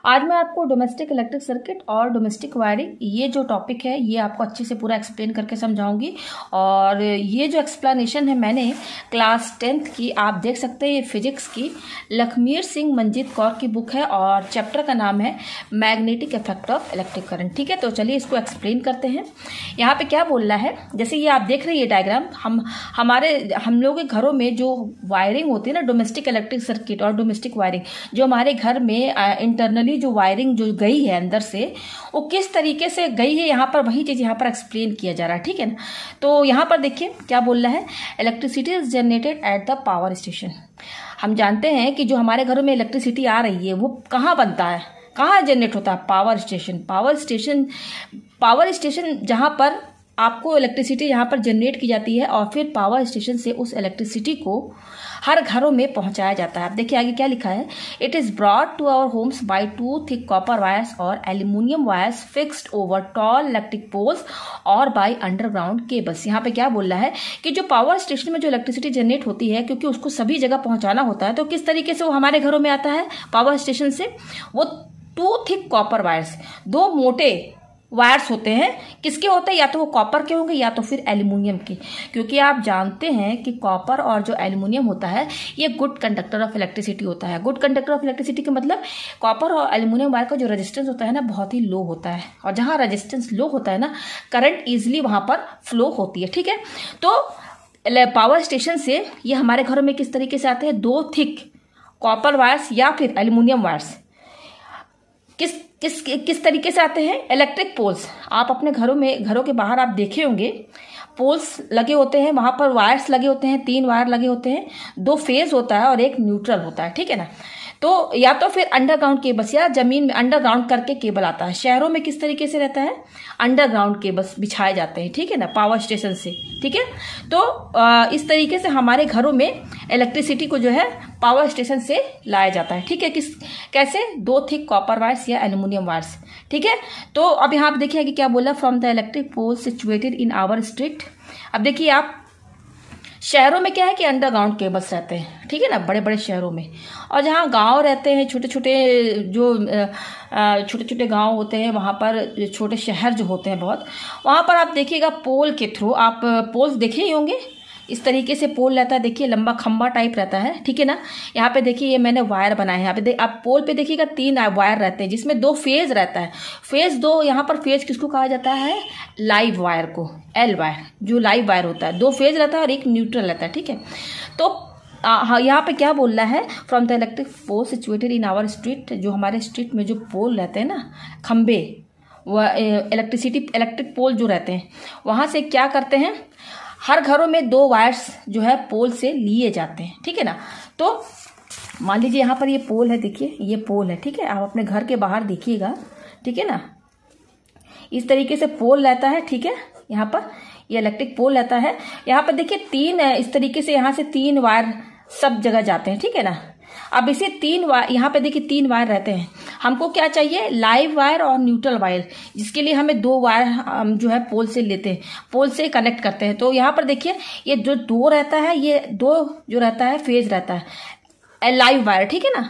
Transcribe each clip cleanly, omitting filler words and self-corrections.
आज मैं आपको डोमेस्टिक इलेक्ट्रिक सर्किट और डोमेस्टिक वायरिंग ये जो टॉपिक है ये आपको अच्छे से पूरा एक्सप्लेन करके समझाऊंगी। और ये जो एक्सप्लेनेशन है मैंने क्लास 10th की, आप देख सकते हैं, ये फिजिक्स की लखमीर सिंह मंजीत कौर की बुक है और चैप्टर का नाम है magnetic effect of electric current. ठीक है, तो चलिए इसको एक्सप्लेन करते हैं। यहाँ पे क्या बोल रहा है, जैसे ये आप देख रहे हैं ये डायग्राम, हम लोगों के घरों में जो वायरिंग होती है ना, डोमेस्टिक इलेक्ट्रिक सर्किट और डोमेस्टिक वायरिंग, जो हमारे घर में इंटरनली जो वायरिंग जो गई है अंदर से, वो किस तरीके से गई है, यहाँ पर वही चीज यहाँ पर एक्सप्लेन किया जा रहा है। ठीक है ना, तो यहाँ पर देखिए क्या बोल रहा है, electricity is generated at the power station. हम जानते हैं कि जो हमारे घरों में इलेक्ट्रिसिटी आ रही है वो कहाँ बनता है, कहाँ जनरेट होता है, पावर स्टेशन। पावर स्टेशन जहाँ पर आपको इलेक्ट्रिसिटी यहाँ पर जनरेट की जाती है और फिर पावर स्टेशन से उस इलेक्ट्रिसिटी को हर घरों में पहुंचाया जाता है। आप देखिए आगे क्या लिखा है, it is brought to our homes by 2 thick copper wires और aluminium wires fixed over tall electric poles और बाय अंडरग्राउंड केबल्स। यहाँ पे क्या बोल रहा है कि जो पावर स्टेशन में जो इलेक्ट्रिसिटी जनरेट होती है, क्योंकि उसको सभी जगह पहुंचाना होता है, तो किस तरीके से वो हमारे घरों में आता है पावर स्टेशन से, वो 2 थिक कॉपर वायर्स, 2 मोटे वायर्स होते हैं। किसके होते हैं, या तो वो कॉपर के होंगे या तो फिर एल्यूमिनियम के, क्योंकि आप जानते हैं कि कॉपर और जो एल्यूमिनियम होता है ये गुड कंडक्टर ऑफ इलेक्ट्रिसिटी होता है। गुड कंडक्टर ऑफ इलेक्ट्रिसिटी का मतलब कॉपर और एल्यूमिनियम वायर का जो रेजिस्टेंस होता है ना, बहुत ही लो होता है, और जहां रेजिस्टेंस लो होता है ना, करंट इजिली वहां पर फ्लो होती है। ठीक है, तो पावर स्टेशन से ये हमारे घरों में किस तरीके से आते हैं, 2 थिक कॉपर वायर्स या फिर एल्यूमिनियम वायर्स किस तरीके से आते हैं, इलेक्ट्रिक पोल्स। आप अपने घरों के बाहर आप देखे होंगे, पोल्स लगे होते हैं, वहां पर वायर्स लगे होते हैं, 3 वायर लगे होते हैं, 2 फेज होता है और 1 न्यूट्रल होता है। ठीक है ना, तो या तो फिर अंडरग्राउंड केबल्स या जमीन में अंडरग्राउंड करके केबल आता है। शहरों में किस तरीके से रहता है, अंडरग्राउंड केबल्स बिछाए जाते हैं। ठीक है ना, पावर स्टेशन से। ठीक है, तो इस तरीके से हमारे घरों में इलेक्ट्रिसिटी को जो है पावर स्टेशन से लाया जाता है। ठीक है, कैसे, 2 थिक कॉपर वायर्स या एल्यूमिनियम वायर्स। ठीक है, तो अब यहाँ पे देखिए कि क्या बोला, from the electric pole situated in our street. अब देखिए आप, शहरों में क्या है कि अंडरग्राउंड केबल्स रहते हैं, ठीक है ना, बड़े बड़े शहरों में। और जहाँ गांव रहते हैं, छोटे छोटे गांव होते हैं, वहाँ पर छोटे शहर जो होते हैं बहुत, वहाँ पर आप देखिएगा पोल के थ्रू, आप पोल्स देखे ही होंगे, इस तरीके से पोल रहता है, देखिए लंबा खंबा टाइप रहता है। ठीक है ना, यहाँ पे देखिए ये मैंने वायर बनाए हैं, यहाँ पे आप पोल पे देखिएगा 3 वायर रहते हैं, जिसमें 2 फेज रहता है। फेज 2, यहाँ पर फेज किसको कहा जाता है, लाइव वायर को, एल वायर, जो लाइव वायर होता है, 2 फेज रहता है और 1 न्यूट्रल रहता है। ठीक है, तो यहाँ पे क्या बोल रहा है, from the electric pole situated in our street, जो हमारे स्ट्रीट में जो पोल रहते हैं ना, खंबे, वह इलेक्ट्रिक पोल जो रहते हैं, वहां से क्या करते हैं, हर घरों में 2 वायर्स जो है पोल से लिए जाते हैं। ठीक है ना, तो मान लीजिए यहाँ पर ये पोल है, देखिए ये पोल है। ठीक है, आप अपने घर के बाहर देखिएगा, ठीक है ना, इस तरीके से पोल रहता है। ठीक है, यहाँ पर ये इलेक्ट्रिक पोल रहता है, यहाँ पर देखिए 3 इस तरीके से, यहाँ से 3 वायर सब जगह जाते हैं। ठीक है ना, अब इसे 3 वायर, यहाँ पे देखिए 3 वायर रहते हैं। हमको क्या चाहिए, लाइव वायर और न्यूट्रल वायर, जिसके लिए हमें 2 वायर हम जो है पोल से लेते हैं, पोल से कनेक्ट करते हैं। तो यहाँ पर देखिए ये जो 2 रहता है, ये 2 जो रहता है फेज रहता है, लाइव वायर। ठीक है ना,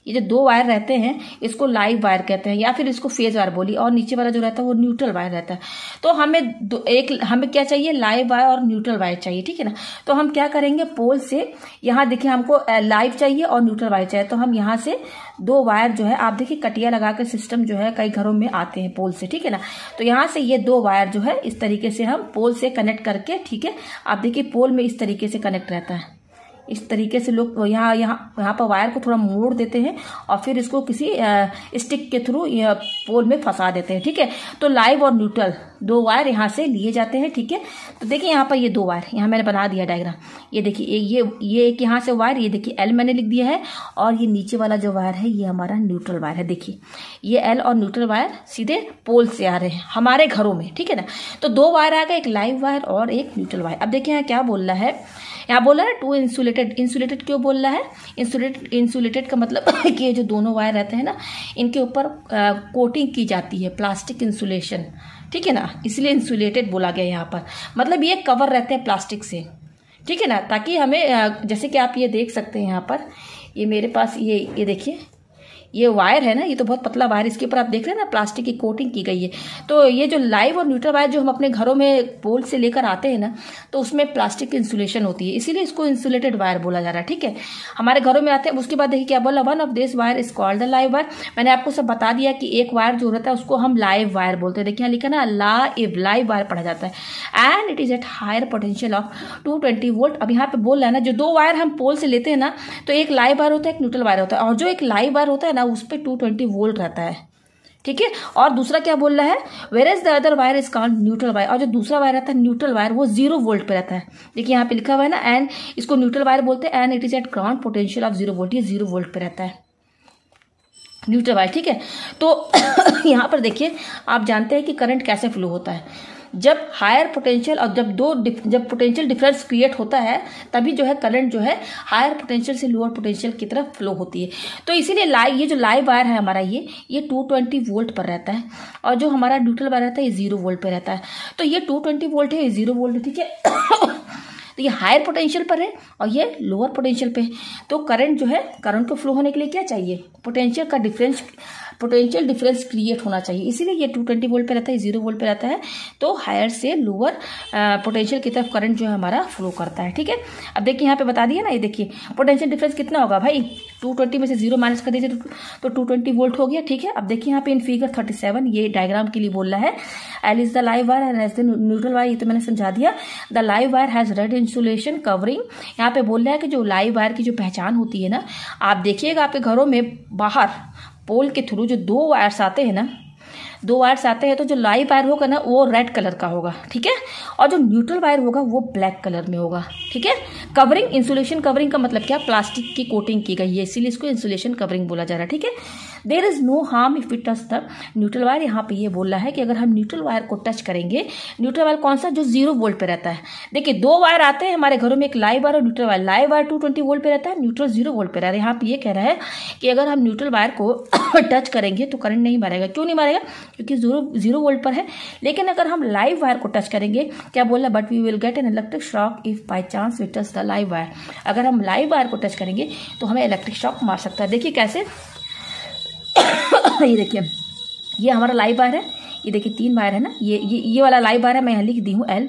ये जो 2 वायर रहते हैं इसको लाइव वायर कहते हैं, या फिर इसको फेज वायर बोलिए, और नीचे वाला जो रहता है वो न्यूट्रल वायर रहता है। तो हमें क्या चाहिए, लाइव वायर और न्यूट्रल वायर चाहिए। ठीक है ना, तो हम क्या करेंगे, पोल से, यहाँ देखिए हमको लाइव चाहिए और न्यूट्रल वायर चाहिए, तो हम यहाँ से 2 वायर जो है, आप देखिए कटिया लगाकर सिस्टम जो है कई घरों में आते हैं पोल से। ठीक है ना, तो यहाँ से ये 2 वायर जो है इस तरीके से हम पोल से कनेक्ट करके, ठीक है, आप देखिए पोल में इस तरीके से कनेक्ट रहता है। इस तरीके से लोग यहाँ पर वायर को थोड़ा मोड़ देते हैं और फिर इसको किसी स्टिक के थ्रू पोल में फंसा देते हैं। ठीक है, तो लाइव और न्यूट्रल 2 वायर यहाँ से लिए जाते हैं। ठीक है, तो देखिए यहाँ पर ये 2 वायर, यहाँ मैंने बना दिया डायग्राम, ये देखिए ये एक यहाँ से वायर, ये देखिए एल मैंने लिख दिया है, और ये नीचे वाला जो वायर है ये हमारा न्यूट्रल वायर है। देखिए ये एल और न्यूट्रल वायर सीधे पोल से आ रहे हैं हमारे घरों में। ठीक है ना, तो 2 वायर आ गए, एक लाइव वायर और एक न्यूट्रल वायर। अब देखिए यहाँ क्या बोल रहा है, यहाँ बोल रहा है 2 इंसुलेटेड क्यों बोल रहा है, इंसुलेटेड का मतलब कि ये जो दोनों वायर रहते हैं ना, इनके ऊपर कोटिंग की जाती है, प्लास्टिक इंसुलेशन। ठीक है ना, इसलिए इंसुलेटेड बोला गया यहाँ पर, मतलब ये कवर रहते हैं प्लास्टिक से। ठीक है ना, ताकि हमें जैसे कि आप ये देख सकते हैं यहाँ पर, ये मेरे पास ये देखिए, ये वायर है ना, ये तो बहुत पतला वायर, इसके ऊपर आप देख रहे हैं ना प्लास्टिक की कोटिंग की गई है। तो ये जो लाइव और न्यूट्रल वायर जो हम अपने घरों में पोल से लेकर आते हैं ना, तो उसमें प्लास्टिक की इंसुलेशन होती है, इसीलिए इसको इंसुलेटेड वायर बोला जा रहा है। ठीक है, हमारे घरों में आते हैं। उसके बाद देखिए क्या बोला, one of this wire is called the live wire. मैंने आपको सब बता दिया कि एक वायर जो रहता है उसको हम लाइव वायर बोलते हैं। देखिए यहाँ लिखा ना लाइव वायर पढ़ा जाता है and it is at higher potential of 220 volt. अब यहाँ पे बोल रहा है ना, जो दो वायर हम पोल से लेते हैं ना, तो एक लाइव वायर होता है, एक न्यूट्रल वायर होता है, और जो एक लाइव वायर होता है ना उस पर 220 वोल्ट रहता है। ठीक है, और दूसरा क्या बोल रहा है, where is the other wire is called neutral wire. और जो दूसरा वायर रहता है न्यूट्रल वायर, वो 0 वोल्ट पे रहता है। देखिए यहाँ पे लिखा हुआ है ना, एंड इसको न्यूट्रल वायर बोलते हैं and it is eight ground potential of 0 volt. ये 0 वोल्ट पे रहता है न्यूट्रल वायर। ठीक है, तो यहाँ पर देखिए आप जानते हैं कि करंट कैसे फ्लो होता है। जब हायर पोटेंशियल और जब पोटेंशियल डिफरेंस क्रिएट होता है, तभी जो है करंट जो है हायर पोटेंशियल से लोअर पोटेंशियल की तरफ फ्लो होती है। तो इसीलिए ये जो लाइव वायर है हमारा, ये 220 वोल्ट पर रहता है, और जो हमारा न्यूट्रल वायर रहता है ये 0 वोल्ट पर रहता है। तो ये 220 वोल्ट है, ये 0 वोल्ट है। ठीक है, तो ये हायर पोटेंशियल पर है और ये लोअर पोटेंशियल पे है। तो करंट जो है, करंट को फ्लो होने के लिए क्या चाहिए, पोटेंशियल डिफरेंस क्रिएट होना चाहिए। इसीलिए ये 220 वोल्ट पे रहता है, 0 वोल्ट पे रहता है। तो हायर से लोअर पोटेंशियल की तरफ करंट जो है हमारा फ्लो करता है। ठीक है, अब देखिए यहाँ पे बता दिया ना, ये देखिए पोटेंशियल डिफरेंस कितना होगा भाई, 220 में से 0 माइनस कर दीजिए तो 220 वोल्ट हो गया। ठीक है, अब देखिए यहाँ पे इन फिगर 37 ये डायग्राम के लिए बोल रहा है, L is the live wire and as the neutral wire. ये तो मैंने समझा दिया। The live wire has red insulation covering. यहाँ पे बोल रहा है कि जो लाइव वायर की जो पहचान होती है ना, आप देखिएगा आपके घरों में बाहर पोल के थ्रू जो दो वायर्स आते हैं ना, तो जो लाइव वायर होगा ना वो रेड कलर का होगा। ठीक है, और जो न्यूट्रल वायर होगा वो ब्लैक कलर में होगा। ठीक है, कवरिंग, इंसुलेशन कवरिंग का मतलब क्या, प्लास्टिक की कोटिंग की गई है, इसीलिए इसको इंसुलेशन कवरिंग बोला जा रहा है। ठीक है, there is no harm if we touch the neutral wire. यहाँ पे ये बोल रहा है कि अगर हम न्यूट्रल वायर को टच करेंगे, न्यूट्रल वायर कौन सा, जो 0 वोल्ट पे रहता है। देखिए दो वायर आते हैं हमारे घरों में, एक लाइव वायर और neutral wire. Live wire 220 volt पे रहता है, न्यूट्रल 0 वोल्ट पे रहता है। यहाँ पे ये कह रहा है कि अगर हम न्यूट्रल वायर को टच करेंगे तो करंट नहीं मारेगा। क्यों नहीं मारेगा, क्योंकि 0 वोल्ट पर है। लेकिन अगर हम लाइव वायर को टच करेंगे, क्या बोला, but we will get an electric shock if by chance we touch the live wire. अगर हम लाइव वायर को टच करेंगे तो हमें इलेक्ट्रिक शॉक मार सकता है। देखिए कैसे, ये देखिए ये हमारा लाइव वायर है, ये देखिए 3 वायर है ना, ये वाला लाइव वायर है, मैं यहाँ लिख दी हूँ L।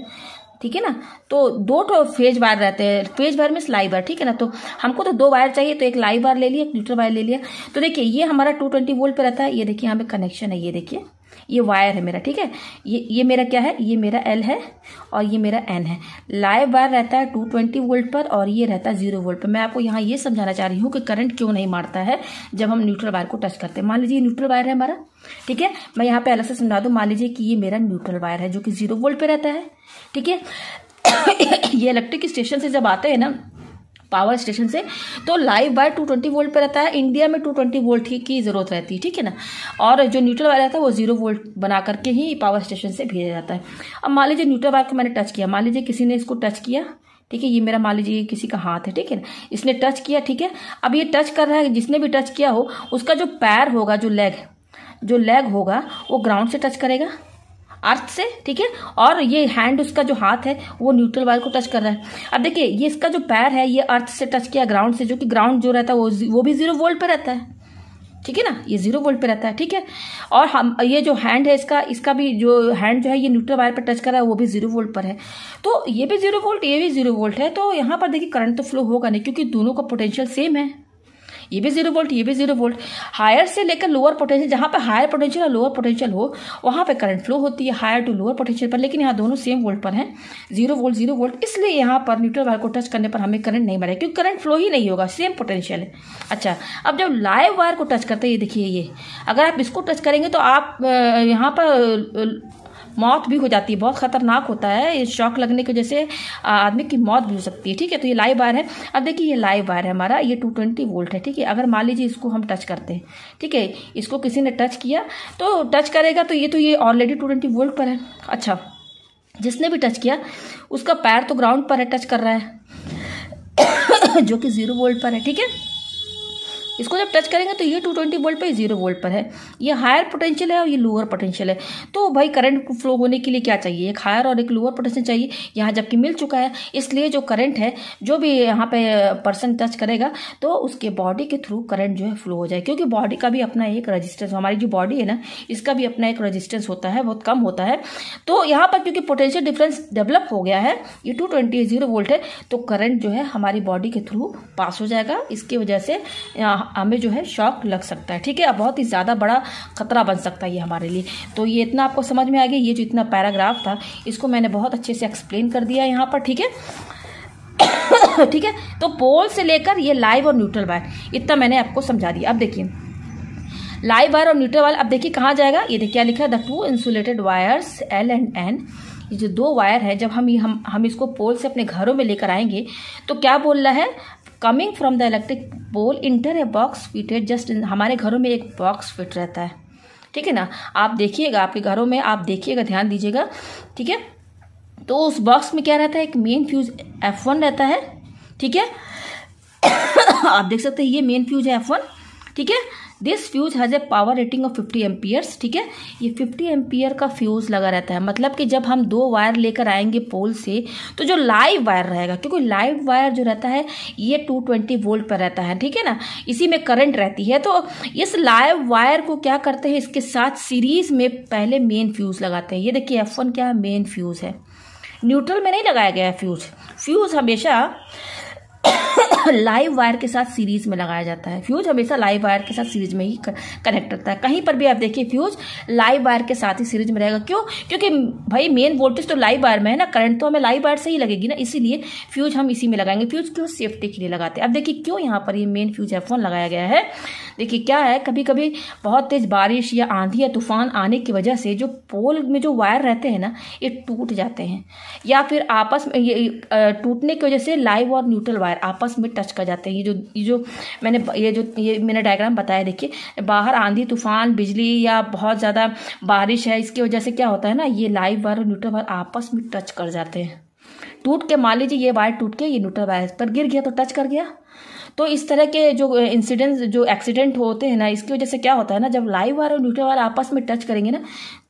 ठीक है ना, तो 2 फेज वायर रहते हैं, phase wire means live wire. ठीक है ना, तो हमको तो 2 वायर चाहिए, तो एक लाइव वायर ले लिया, एक न्यूट्रल वायर ले लिया। तो देखिए ये हमारा 220 वोल्ट पे रहता है। ये देखिए यहाँ पे कनेक्शन है, ये देखिए ये वायर है मेरा। ठीक है, ये मेरा क्या है, ये मेरा L है और ये मेरा N है। लाइव वायर रहता है 220 वोल्ट पर और ये रहता है 0 वोल्ट पर। मैं आपको यहाँ ये समझाना चाह रही हूँ कि करंट क्यों नहीं मारता है जब हम न्यूट्रल वायर को टच करते हैं। मान लीजिए न्यूट्रल वायर है हमारा, ठीक है, मैं यहाँ पे अलग से समझा दूँ। मान लीजिए कि ये मेरा न्यूट्रल वायर है जो कि 0 वोल्ट पे रहता है। ठीक है, ये इलेक्ट्रिक स्टेशन से जब आते हैं ना, पावर स्टेशन से, तो लाइव वायर 220 वोल्ट पे रहता है। इंडिया में 220 वोल्ट की जरूरत रहती है। ठीक है ना, और जो न्यूट्रल वायर रहता है वो 0 वोल्ट बना करके ही पावर स्टेशन से भेजा जाता है। अब मान लीजिए न्यूट्रल वायर को मैंने टच किया, मान लीजिए किसी ने इसको टच किया। ठीक है, ये मेरा मान लीजिए किसी का हाथ है। ठीक है ना, इसने टच किया। ठीक है, अब ये टच कर रहा है, जिसने भी टच किया हो उसका जो पैर होगा, जो लेग होगा वो ग्राउंड से टच करेगा, अर्थ से। ठीक है, और ये हैंड, उसका जो हाथ है वो न्यूट्रल वायर को टच कर रहा है। अब देखिए ये इसका जो पैर है ये अर्थ से टच किया ग्राउंड से, जो कि ग्राउंड जो रहता है वो भी 0 वोल्ट पे रहता है। ठीक है ना, ये 0 वोल्ट पे रहता है। ठीक है, और हम ये जो हैंड है इसका भी जो हैंड जो है ये न्यूट्रल वायर पर टच कर रहा है, वो भी 0 वोल्ट पर है। तो ये भी 0 वोल्ट, ये भी 0 वोल्ट है। तो यहाँ पर देखिए करंट तो फ्लो होगा नहीं, क्योंकि दोनों का पोटेंशियल सेम है। ये भी 0 वोल्ट, ये भी 0 वोल्ट। हायर से लेकर लोअर पोटेंशियल, जहाँ पे हायर पोटेंशियल और लोअर पोटेंशियल हो वहाँ पे करंट फ्लो होती है, हायर टू लोअर पोटेंशियल पर। लेकिन यहाँ दोनों सेम वोल्ट पर हैं, 0 वोल्ट 0 वोल्ट। इसलिए यहाँ पर न्यूट्रल वायर को टच करने पर हमें करंट नहीं मारेगा, क्योंकि करंट फ्लो ही नहीं होगा, सेम पोटेंशियल है। अच्छा, अब जब लाइव वायर को टच करते हैं, ये देखिए ये अगर आप इसको टच करेंगे तो आप यहाँ पर मौत भी हो जाती है, बहुत खतरनाक होता है। ये शॉक लगने की वजह से आदमी की मौत भी हो सकती है। ठीक है, तो ये लाइव वायर है। अब देखिए ये लाइव वायर है हमारा, ये 220 वोल्ट है। ठीक है, अगर मान लीजिए इसको हम टच करते हैं, ठीक है, इसको किसी ने टच किया तो टच करेगा तो ये ऑलरेडी 220 वोल्ट पर है। अच्छा, जिसने भी टच किया उसका पैर तो ग्राउंड पर है, टच कर रहा है जो कि 0 वोल्ट पर है। ठीक है, इसको जब टच करेंगे तो ये 220 वोल्ट पे 0 वोल्ट पर है, ये हायर पोटेंशियल है और ये लोअर पोटेंशियल है। तो भाई करंट फ्लो होने के लिए क्या चाहिए, एक हायर और एक लोअर पोटेंशियल चाहिए। यहाँ जबकि मिल चुका है, इसलिए जो करंट है जो भी यहाँ पे पर्सन टच करेगा तो उसके बॉडी के थ्रू करंट जो है फ्लो हो जाए, क्योंकि बॉडी का भी अपना एक रजिस्टेंस, हमारी जो बॉडी है ना इसका भी अपना एक रजिस्टेंस होता है, बहुत कम होता है। तो यहाँ पर क्योंकि पोटेंशियल डिफरेंस डेवलप हो गया है, ये 220 0 वोल्ट है, तो करंट जो है हमारी बॉडी के थ्रू पास हो जाएगा। इसकी वजह से हमें जो है शॉक लग सकता है, ठीक है, बहुत ही ज़्यादा बड़ा खतरा बन सकता है ये हमारे लिए। तो ये इतना आपको समझ में आ गया, ये जो इतना पैराग्राफ था इसको मैंने बहुत अच्छे से एक्सप्लेन कर दिया यहाँ पर, ठीक है। ठीक है, तो पोल से लेकर ये लाइव और न्यूट्रल वायर इतना मैंने आपको समझा दिया। अब देखिए लाइव वायर और न्यूट्रल वायर, अब देखिए कहाँ जाएगा, ये देखिए क्या लिखा है, the two insulated wires L and N, ये जो दो वायर है जब हम इसको पोल से अपने घरों में लेकर आएंगे तो क्या बोल रहा है, coming from the electric pole enter a box fitted just in, हमारे घरों में एक बॉक्स फिट रहता है, ठीक है ना। आप देखिएगा आपके घरों में, आप देखिएगा, ध्यान दीजिएगा, ठीक है। तो उस बॉक्स में क्या रहता है, एक मेन फ्यूज F1 रहता है, ठीक है। आप देख सकते हैं ये मेन फ्यूज है F1, ठीक है। This fuse has a power rating of 50 amperes, ठीक है। ये 50 एम्पियर का फ्यूज लगा रहता है, मतलब कि जब हम दो वायर लेकर आएंगे पोल से तो जो लाइव वायर रहेगा, क्योंकि लाइव वायर जो रहता है ये 220 वोल्ट पर रहता है, ठीक है ना, इसी में करंट रहती है। तो इस लाइव वायर को क्या करते हैं, इसके साथ सीरीज में पहले मेन फ्यूज लगाते हैं। ये देखिए F1 क्या मेन फ्यूज है, न्यूट्रल में नहीं लगाया गया है फ्यूज हमेशा लाइव वायर के साथ सीरीज में लगाया जाता है। फ्यूज हमेशा लाइव वायर के साथ सीरीज में ही कनेक्ट रहता है। कहीं पर भी आप देखिए फ्यूज लाइव वायर के साथ ही सीरीज में रहेगा। क्यों? क्योंकि भाई मेन वोल्टेज तो लाइव वायर में है ना, करंट तो हमें लाइव वायर से ही लगेगी ना, इसीलिए फ्यूज हम इसी में लगाएंगे। फ्यूज क्यों? सेफ्टी के लिए लगाते हैं। अब देखिए क्यों यहाँ पर ये मेन फ्यूज F1 लगाया गया है। देखिए क्या है, कभी कभी बहुत तेज बारिश या आंधी या तूफान आने की वजह से जो पोल में जो वायर रहते हैं ना ये टूट जाते हैं, या फिर आपस में ये टूटने की वजह से लाइव और न्यूट्रल वायर आपस में टच कर जाते हैं। ये जो मैंने डायग्राम बताया, देखिए बाहर आंधी तूफान बिजली या बहुत ज़्यादा बारिश है, इसकी वजह से क्या होता है ना, ये लाइव वायर और न्यूट्रल वायर आपस में टच कर जाते हैं। टूट के मान लीजिए ये वायर टूट के ये न्यूट्रल वायर पर गिर गया तो टच कर गया। तो इस तरह के जो इंसिडेंट्स जो एक्सीडेंट होते हैं ना, इसकी वजह से क्या होता है ना, जब लाइव वायर और न्यूट्रल वायर आपस में टच करेंगे ना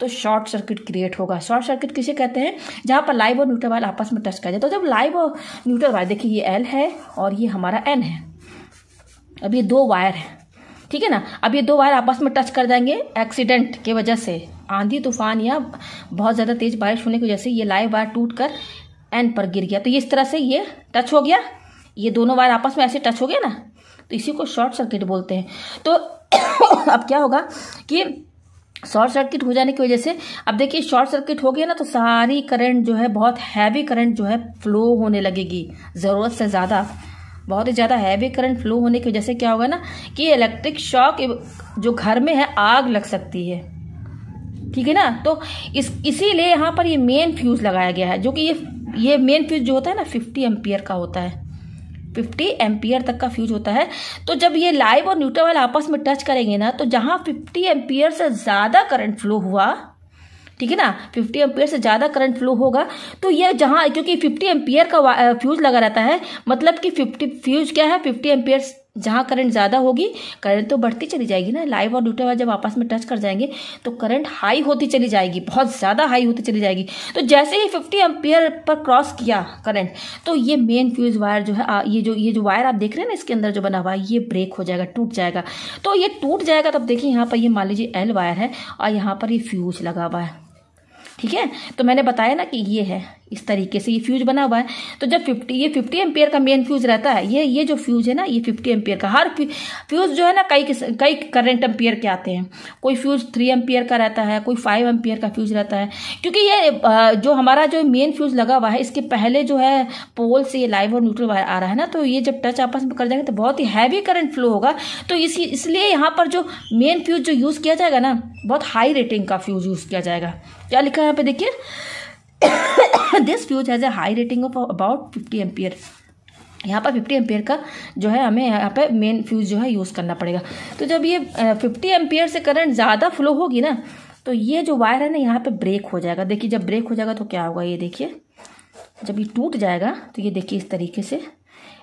तो शॉर्ट सर्किट क्रिएट होगा। शॉर्ट सर्किट किसे कहते हैं? जहाँ पर लाइव और न्यूट्रल वायर आपस में टच कर जाए। तो जब लाइव और न्यूट्रल वायर, देखिए ये L है और ये हमारा N है, अब ये दो वायर है, ठीक है ना। अब ये दो वायर आपस में टच कर जाएंगे एक्सीडेंट की वजह से, आंधी तूफान या बहुत ज़्यादा तेज बारिश होने की वजह से ये लाइव वायर टूट कर N पर गिर गया। तो इस तरह से ये टच हो गया, ये दोनों वायर आपस में ऐसे टच हो गया ना, तो इसी को शॉर्ट सर्किट बोलते हैं। तो अब क्या होगा कि शॉर्ट सर्किट हो जाने की वजह से, अब देखिए शॉर्ट सर्किट हो गया ना तो सारी करंट जो है, बहुत हैवी करंट जो है फ्लो होने लगेगी, ज़रूरत से ज़्यादा, बहुत ही ज़्यादा हैवी करंट फ्लो होने की वजह से क्या होगा ना कि इलेक्ट्रिक शॉक जो घर में है आग लग सकती है, ठीक है ना। तो इसीलिए यहाँ पर ये मेन फ्यूज लगाया गया है, जो कि ये मेन फ्यूज जो होता है ना 50 एम्पियर का होता है, 50 एम्पियर तक का फ्यूज होता है। तो जब ये लाइव और न्यूट्रल वायर आपस में टच करेंगे ना, तो जहाँ 50 एम्पियर से ज़्यादा करंट फ्लो हुआ, ठीक है ना, 50 एम्पियर से ज़्यादा करंट फ्लो होगा, तो ये जहाँ, क्योंकि 50 एम्पियर का फ्यूज लगा रहता है, मतलब कि 50 फ्यूज क्या है, 50 एम्पियर जहाँ करंट ज़्यादा होगी करंट तो बढ़ती चली जाएगी ना। लाइव और न्यूट्रल वायर जब आपस में टच कर जाएंगे तो करंट हाई होती चली जाएगी, बहुत ज़्यादा हाई होती चली जाएगी। तो जैसे ही 50 एम्पियर पर क्रॉस किया करंट, तो ये मेन फ्यूज वायर जो है, ये जो वायर आप देख रहे हैं ना इसके अंदर जो बना हुआ है, ये ब्रेक हो जाएगा, टूट जाएगा। तो ये टूट जाएगा, तब देखिए यहाँ पर ये मान लीजिए L वायर है और यहाँ पर ये फ्यूज लगा हुआ है, ठीक है। तो मैंने बताया ना कि ये है, इस तरीके से ये फ्यूज बना हुआ है। तो जब 50 एम्पियर का मेन फ्यूज रहता है, ये जो फ्यूज है ना ये 50 एम्पियर का, हर फ्यूज जो है ना कई करंट एम्पियर के आते हैं। कोई फ्यूज 3 एम्पियर का रहता है, कोई 5 एम्पियर का फ्यूज रहता है। क्योंकि ये जो हमारा जो मेन फ्यूज लगा हुआ है, इसके पहले जो है पोल से लाइव और न्यूट्रल वायर आ रहा है ना, तो ये जब टच आपस में कर जाएंगे तो बहुत ही हैवी करंट फ्लो होगा। तो इसलिए यहाँ पर जो मेन फ्यूज जो यूज़ किया जाएगा ना, बहुत हाई रेटिंग का फ्यूज यूज़ किया जाएगा। क्या लिखा है यहाँ पे देखिए, this fuse has a high rating of about 50 ampere. यहाँ पर 50 एम्पियर का जो है हमें यहाँ पे मेन फ्यूज जो है यूज़ करना पड़ेगा। तो जब ये 50 एम्पियर से करंट ज़्यादा फ्लो होगी ना, तो ये जो वायर है ना यहाँ पे ब्रेक हो जाएगा। देखिए जब ब्रेक हो जाएगा तो क्या होगा, ये देखिए जब ये टूट जाएगा तो ये देखिए इस तरीके से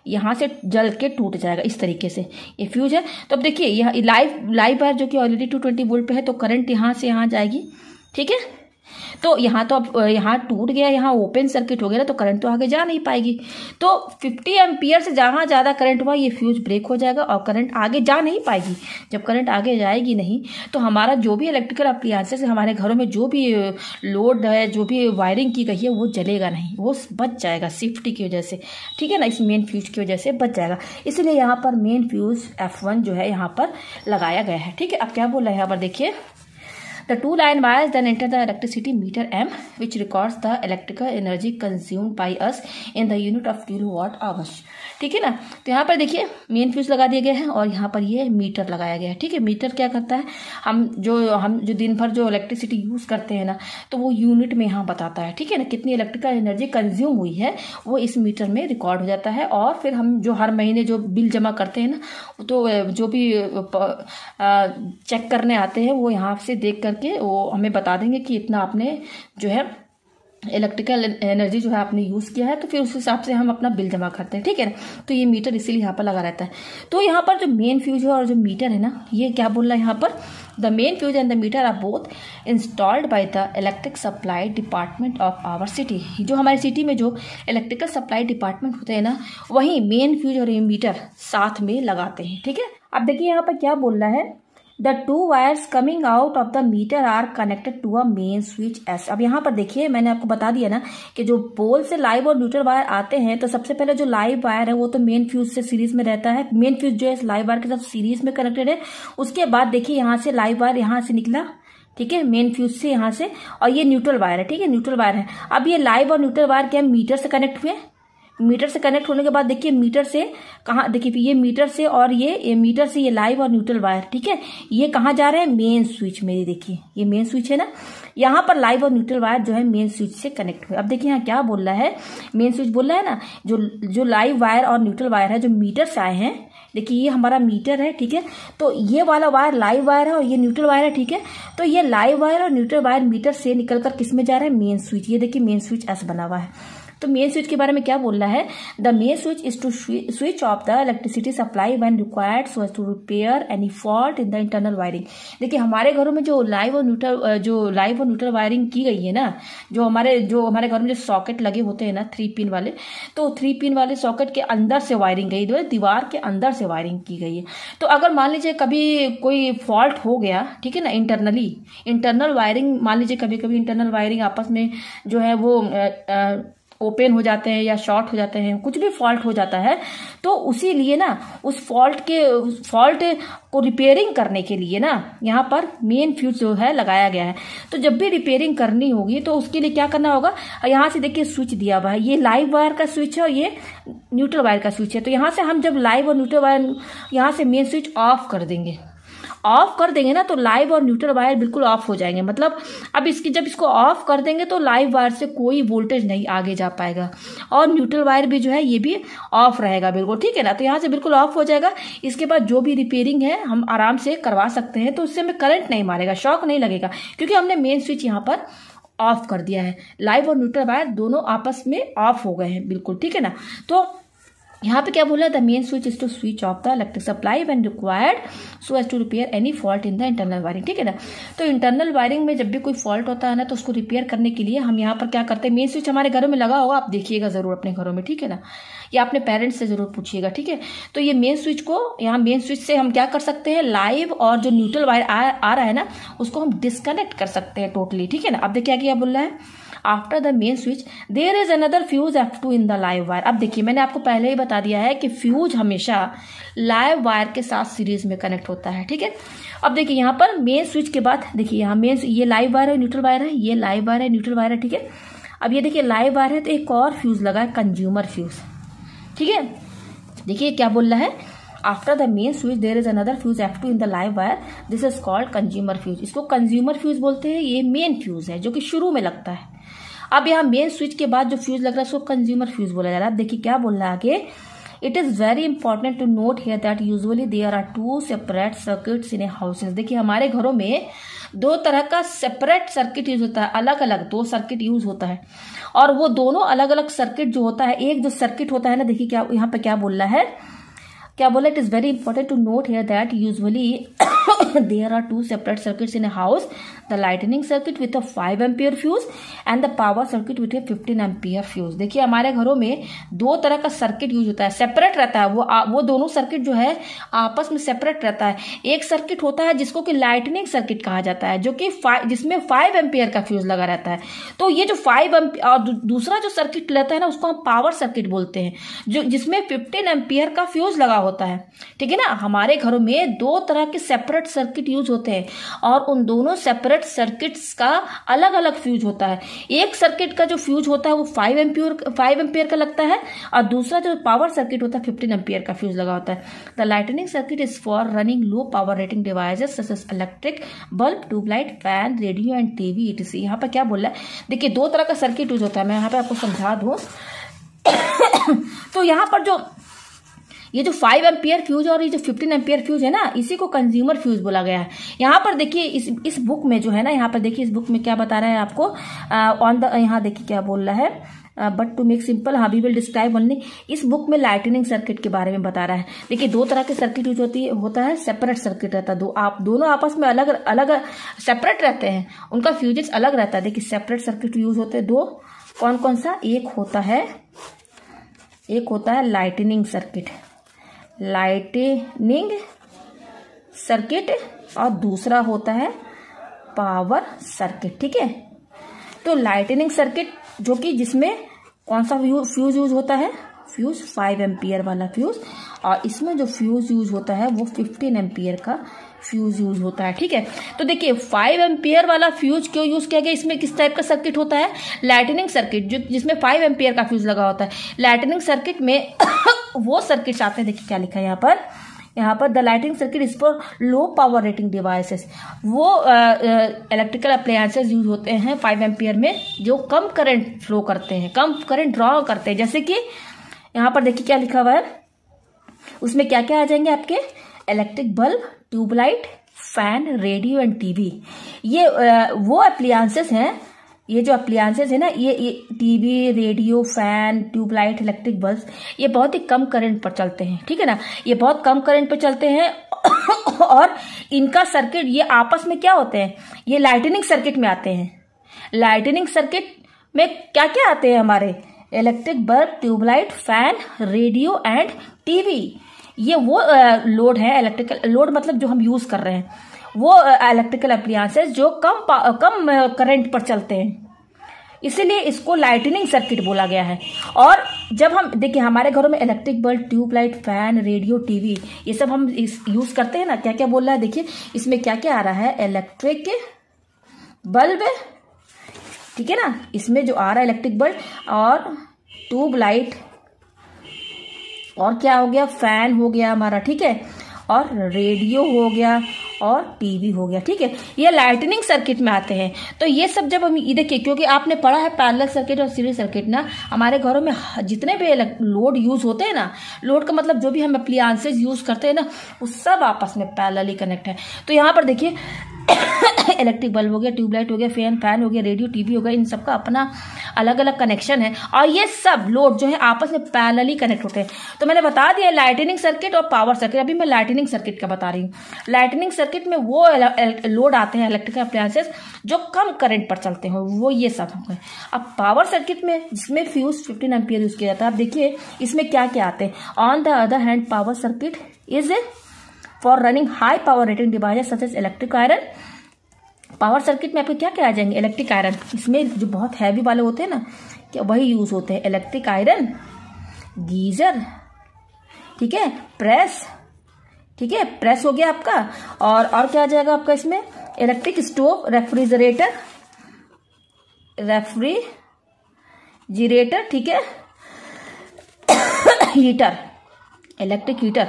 यहाँ से जल के टूट जाएगा इस तरीके से, ये फ्यूज है। तो अब देखिए यह लाइव वायर जो कि ऑलरेडी 220 वोल्ट पे है, तो करंट यहाँ से यहाँ जाएगी, ठीक है। तो यहाँ तो अब यहाँ टूट गया, यहाँ ओपन सर्किट हो गया ना, तो करंट तो आगे जा नहीं पाएगी। तो 50 एम्पियर से जहाँ ज़्यादा करंट हुआ ये फ्यूज ब्रेक हो जाएगा और करंट आगे जा नहीं पाएगी। जब करंट आगे जाएगी नहीं तो हमारा जो भी इलेक्ट्रिकल अप्लायंसेस है, हमारे घरों में जो भी लोड है, जो भी वायरिंग की गई है, वो जलेगा नहीं, वो बच जाएगा सेफ्टी की वजह से, ठीक है ना, इस मेन फ्यूज की वजह से बच जाएगा। इसलिए यहाँ पर मेन फ्यूज F1 जो है यहाँ पर लगाया गया है, ठीक है। अब क्या बोल रहा है यहाँ पर देखिए, The two line wires then enter the electricity meter M, which records the electrical energy consumed by us in the unit of kilowatt hours, ठीक है ना। तो यहाँ पर देखिए मेन फ्यूज लगा दिया गया है और यहाँ पर ये मीटर लगाया गया है, ठीक है। मीटर क्या करता है, हम जो दिन भर जो इलेक्ट्रिसिटी यूज़ करते हैं ना, तो वो यूनिट में यहाँ बताता है, ठीक है ना, कितनी इलेक्ट्रिकल एनर्जी कंज्यूम हुई है वो इस मीटर में रिकॉर्ड हो जाता है। और फिर हम जो हर महीने जो बिल जमा करते हैं ना, तो जो भी चेक करने आते हैं वो यहाँ से देख करके वो हमें बता देंगे कि इतना आपने जो है इलेक्ट्रिकल एनर्जी जो है आपने यूज़ किया है, तो फिर उस हिसाब से हम अपना बिल जमा करते हैं, ठीक है ना। तो ये मीटर इसीलिए यहाँ पर लगा रहता है। तो यहाँ पर जो मेन फ्यूज है और जो मीटर है ना, ये क्या बोल रहा है यहाँ पर, the main fuse and the meter are both installed by the electric supply department of our city. जो हमारी सिटी में जो इलेक्ट्रिकल सप्लाई डिपार्टमेंट होते हैं ना, वहीं मेन फ्यूज और मीटर साथ में लगाते हैं, ठीक है। अब देखिए यहाँ पर क्या बोल रहा है, The two wires coming out of the meter are connected to a main switch S। अब यहाँ पर देखिए मैंने आपको बता दिया ना कि जो पोल से लाइव और न्यूट्रल वायर आते हैं, तो सबसे पहले जो लाइव वायर है वो तो मेन फ्यूज से सीरीज में रहता है, मेन फ्यूज जो है लाइव वायर के साथ सीरीज में कनेक्टेड है। उसके बाद देखिए यहाँ से लाइव वायर यहाँ से निकला, ठीक है, मेन फ्यूज से यहाँ से, और ये न्यूट्रल वायर है, ठीक है, न्यूट्रल वायर है। अब ये लाइव और न्यूट्रल वायर क्या मीटर से कनेक्ट हुए, मीटर से कनेक्ट होने के बाद देखिए मीटर से कहाँ, देखिए ये मीटर से और ये मीटर से ये लाइव और न्यूट्रल वायर, ठीक है, ये कहाँ जा रहे हैं, मेन स्विच में। देखिए ये मेन स्विच है ना, यहाँ पर लाइव और न्यूट्रल वायर जो है मेन स्विच से कनेक्ट हुए। अब देखिए यहाँ क्या बोल रहा है, मेन स्विच बोल रहा है ना, जो लाइव वायर और न्यूट्रल वायर है जो मीटर से आए हैं, देखिए ये हमारा मीटर है, ठीक है। तो ये वाला वायर लाइव वायर है और ये न्यूट्रल वायर है, ठीक है। तो ये लाइव वायर और न्यूट्रल वायर मीटर से निकलकर किस में जा रहा है, मेन स्विच। ये देखिए मेन स्विच एस बना हुआ है। तो मेन स्विच के बारे में क्या बोल रहा है, the main switch is to switch off the electricity supply when required so as to repair any fault in the internal wiring. देखिए हमारे घरों में जो लाइव और न्यूट्रल वायरिंग की गई है ना, जो हमारे घरों में जो सॉकेट लगे होते हैं ना 3 पिन वाले, तो 3 पिन वाले सॉकेट के अंदर से वायरिंग गई, दीवार के अंदर से वायरिंग की गई है। तो अगर मान लीजिए कभी कोई फॉल्ट हो गया, ठीक है ना, इंटरनल वायरिंग, मान लीजिए कभी कभी इंटरनल वायरिंग आपस में जो है वो ओपन हो जाते हैं या शॉर्ट हो जाते हैं, कुछ भी फॉल्ट हो जाता है, तो उसी लिए ना उस फॉल्ट को रिपेयरिंग करने के लिए ना यहाँ पर मेन फ्यूज जो है लगाया गया है। तो जब भी रिपेयरिंग करनी होगी तो उसके लिए क्या करना होगा, यहाँ से देखिए स्विच दिया हुआ है, ये लाइव वायर का स्विच है और ये न्यूट्रल वायर का स्विच है। तो यहाँ से हम जब लाइव और न्यूट्रल वायर यहाँ से मेन स्विच ऑफ कर देंगे ना, तो लाइव और न्यूट्रल वायर बिल्कुल ऑफ हो जाएंगे। मतलब अब जब इसको ऑफ कर देंगे तो लाइव वायर से कोई वोल्टेज नहीं आगे जा पाएगा और न्यूट्रल वायर भी जो है ये भी ऑफ रहेगा बिल्कुल, ठीक है ना। तो यहाँ से बिल्कुल ऑफ हो जाएगा। इसके बाद जो भी रिपेयरिंग है हम आराम से करवा सकते हैं, तो उससे हमें करंट नहीं मारेगा, शॉक नहीं लगेगा, क्योंकि हमने मेन स्विच यहाँ पर ऑफ कर दिया है। लाइव और न्यूट्रल वायर दोनों आपस में ऑफ हो गए हैं बिल्कुल, ठीक है ना। तो यहाँ पे क्या बोला, the main switch is to switch off the electric supply when required so as to repair any fault in the internal wiring, ठीक है ना। तो इंटरनल वायरिंग में जब भी कोई फॉल्ट होता है ना, तो उसको रिपेयर करने के लिए हम यहाँ पर क्या करते हैं, मेन स्विच हमारे घरों में लगा होगा, आप देखिएगा जरूर अपने घरों में, ठीक है ना, या अपने पेरेंट्स से जरूर पूछिएगा, ठीक है। तो ये मेन स्विच को, यहाँ मेन स्विच से हम क्या कर सकते हैं, लाइव और जो न्यूट्रल वायर आ रहा है ना, उसको हम डिस्कनेक्ट कर सकते हैं टोटली, ठीक है ना। अब देखिए क्या बोल रहा है, after the main switch there is another fuse F2 in the live wire. अब देखिए मैंने आपको पहले ही बता दिया है कि फ्यूज हमेशा लाइव वायर के साथ सीरीज में कनेक्ट होता है, ठीक है। अब देखिए यहाँ पर मेन स्विच के बाद देखिए यहाँ ये लाइव वायर है, न्यूट्रल वायर है, ये लाइव वायर है, न्यूट्रल वायर है, ठीक है। अब ये देखिए लाइव वायर है तो एक और फ्यूज लगा है, कंज्यूमर फ्यूज, ठीक है। देखिए क्या बोल रहा है, after the main switch there is another fuse F2 in the live wire, this is called consumer fuse. इसको कंज्यूमर फ्यूज बोलते हैं। ये मेन फ्यूज है जो कि शुरू में लगता है। अब यहाँ मेन स्विच के बाद जो फ्यूज लग रहा है उसको कंज्यूमर फ्यूज बोला जा रहा है। देखिए क्या बोल रहा है आगे, it is very important to note here that usually there are 2 separate circuits in a houses. देखिए हमारे घरों में दो तरह का सेपरेट सर्किट यूज होता है, अलग अलग दो सर्किट यूज होता है। और वो दोनों अलग अलग सर्किट जो होता है, एक जो सर्किट होता है ना, देखिए क्या यहाँ पे क्या बोल रहा है, क्या बोला, it is very important to note here that usually there are two separate circuits in a house, the lightning circuit with a 5 ampere fuse and the power circuit with a 15 ampere fuse। देखिए हमारे घरों में दो तरह का circuit use होता है, separate रहता है, वो दोनों सर्किट जो है आपस में सेपरेट रहता है। एक सर्किट होता है जिसको कि लाइटनिंग सर्किट कहा जाता है, जो कि जिसमें 5 एम्पियर का फ्यूज लगा रहता है। तो ये जो 5 एम्पियर और दूसरा जो सर्किट रहता है ना, उसको हम पावर सर्किट बोलते हैं, जो जिसमें 15 एम्पियर का फ्यूज लगा होता है। ठीक है ना, हमारे घरों में दो तरह के सेपरेट सर्किट यूज होते हैं और उन दोनों सेपरेट सर्किट्स का अलग अलग फ्यूज होता है। एक सर्किट का जो फ्यूज होता है वो 5 एम्पियर का लगता है और दूसरा जो पावर सर्किट होता है 15 एम्पियर का फ्यूज लगा होता है। The lightning circuit is for running low power rating devices such as electric bulb, tube light, fan, radio and TV etc। यहाँ पर क्या बोल रहा है, देखिए दो तरह का सर्किट यूज होता है, मैं यहाँ पे आपको समझा दूं। तो यहाँ पर जो ये जो 5 एम्पियर फ्यूज और ये जो 15 एम्पियर फ्यूज है ना, इसी को कंज्यूमर फ्यूज बोला गया है। यहाँ पर देखिए इस बुक में जो है ना, यहाँ पर देखिए इस बुक में क्या बता रहा है आपको, ऑन द, यहाँ देखिए क्या बोल रहा है, बट टू मेक सिंपल हाँ वी विल डिस्क्राइब ओनली। इस बुक में लाइटनिंग सर्किट के बारे में बता रहा है। देखिए दो तरह के सर्किट यूज होता है, सेपरेट सर्किट रहता है, दोनों आपस में अलग अलग सेपरेट रहते हैं, उनका फ्यूजेस अलग रहता है। देखिए सेपरेट सर्किट यूज होते हैं दो, कौन कौन सा, एक होता है लाइटनिंग सर्किट और दूसरा होता है पावर सर्किट। ठीक है, तो लाइटनिंग सर्किट जो कि जिसमें कौन सा फ्यूज यूज होता है, फ्यूज 5 एम्पियर वाला फ्यूज, और इसमें जो फ्यूज यूज होता है वो 15 एम्पियर का फ्यूज यूज होता है। ठीक है, तो देखिए 5 एम्पियर वाला फ्यूज क्यों यूज किया गया, इसमें किस टाइप का सर्किट होता है, लाइटनिंग सर्किट, जो जिसमें 5 एम्पियर का फ्यूज लगा होता है। लाइटनिंग सर्किट में वो सर्किट्स आते हैं, देखिए क्या लिखा है यहाँ पर the lightning circuit is for low power rating devices. वो इलेक्ट्रिकल अप्लायंसेस यूज होते हैं 5 एम्पियर में, जो कम करंट फ्लो करते हैं, कम करंट ड्रॉ करते हैं। जैसे कि यहाँ पर देखिए क्या लिखा हुआ है, उसमें क्या क्या आ जाएंगे आपके, electric bulb, tube light, fan, radio and TV. ये वो अप्लायंसेस हैं, ये जो अप्लायंसेस है ना, ये TV, radio, fan, tube light, electric bulb, ये बहुत ही कम करंट पर चलते हैं। ठीक है ना, ये बहुत कम करंट पर चलते हैं और इनका सर्किट ये आपस में क्या होते हैं, ये लाइटनिंग सर्किट में आते हैं। लाइटनिंग सर्किट में क्या क्या आते हैं हमारे, electric bulb, tube light, fan, radio and TV. ये वो लोड है, इलेक्ट्रिकल लोड मतलब जो हम यूज कर रहे हैं, वो इलेक्ट्रिकल अप्लायंसेस जो कम करंट पर चलते हैं, इसीलिए इसको लाइटनिंग सर्किट बोला गया है। और जब हम देखिए हमारे घरों में electric bulb, tube light, fan, radio, TV, ये सब हम यूज करते हैं ना, क्या क्या बोल रहा है, देखिए इसमें क्या क्या आ रहा है, इलेक्ट्रिक बल्ब, ठीक है ना, इसमें जो आ रहा है इलेक्ट्रिक बल्ब और ट्यूबलाइट, और क्या हो गया, फैन हो गया हमारा, ठीक है, और रेडियो हो गया और टीवी हो गया। ठीक है, ये लाइटनिंग सर्किट में आते हैं। तो ये सब जब हम देखिए, क्योंकि आपने पढ़ा है पैरेलल सर्किट और सीरीज सर्किट ना, हमारे घरों में जितने भी लोड यूज होते हैं ना, लोड का मतलब जो भी हम अप्लायंसेस यूज करते हैं ना, वो सब आपस में पैरेलली कनेक्ट है। तो यहाँ पर देखिए इलेक्ट्रिक बल्ब हो गया, ट्यूबलाइट हो गया, फैन हो गया, रेडियो, टीवी हो गया, इन सबका अपना अलग अलग कनेक्शन है और ये सब लोड जो है आपस में पैरेलली कनेक्ट होते हैं। तो मैंने बता दिया लाइटनिंग सर्किट और पावर सर्किट। अभी मैं लाइटनिंग सर्किट का बता रही हूँ। लाइटनिंग सर्किट में वो लोड आते हैं इलेक्ट्रिकल अप्लायंसेस जो कम करंट पर चलते हैं, वो ये सब होंगे। अब पावर सर्किट में जिसमें फ्यूज 15 एम्पियर यूज किया जाता है, आप देखिए इसमें क्या क्या आते हैं। On the other hand power circuit is for running high power rating devices such as electric iron. Power circuit में आपके क्या क्या आ जाएंगे, इलेक्ट्रिक आयरन, इसमें जो बहुत हैवी वाले होते हैं ना, क्या वही यूज होते हैं, इलेक्ट्रिक आयरन, गीजर, ठीक है, प्रेस, ठीक है, प्रेस हो गया आपका। और क्या आ जाएगा आपका इसमें, इलेक्ट्रिक स्टोव, रेफ्रिजरेटर, ठीक है, heater, electric heater,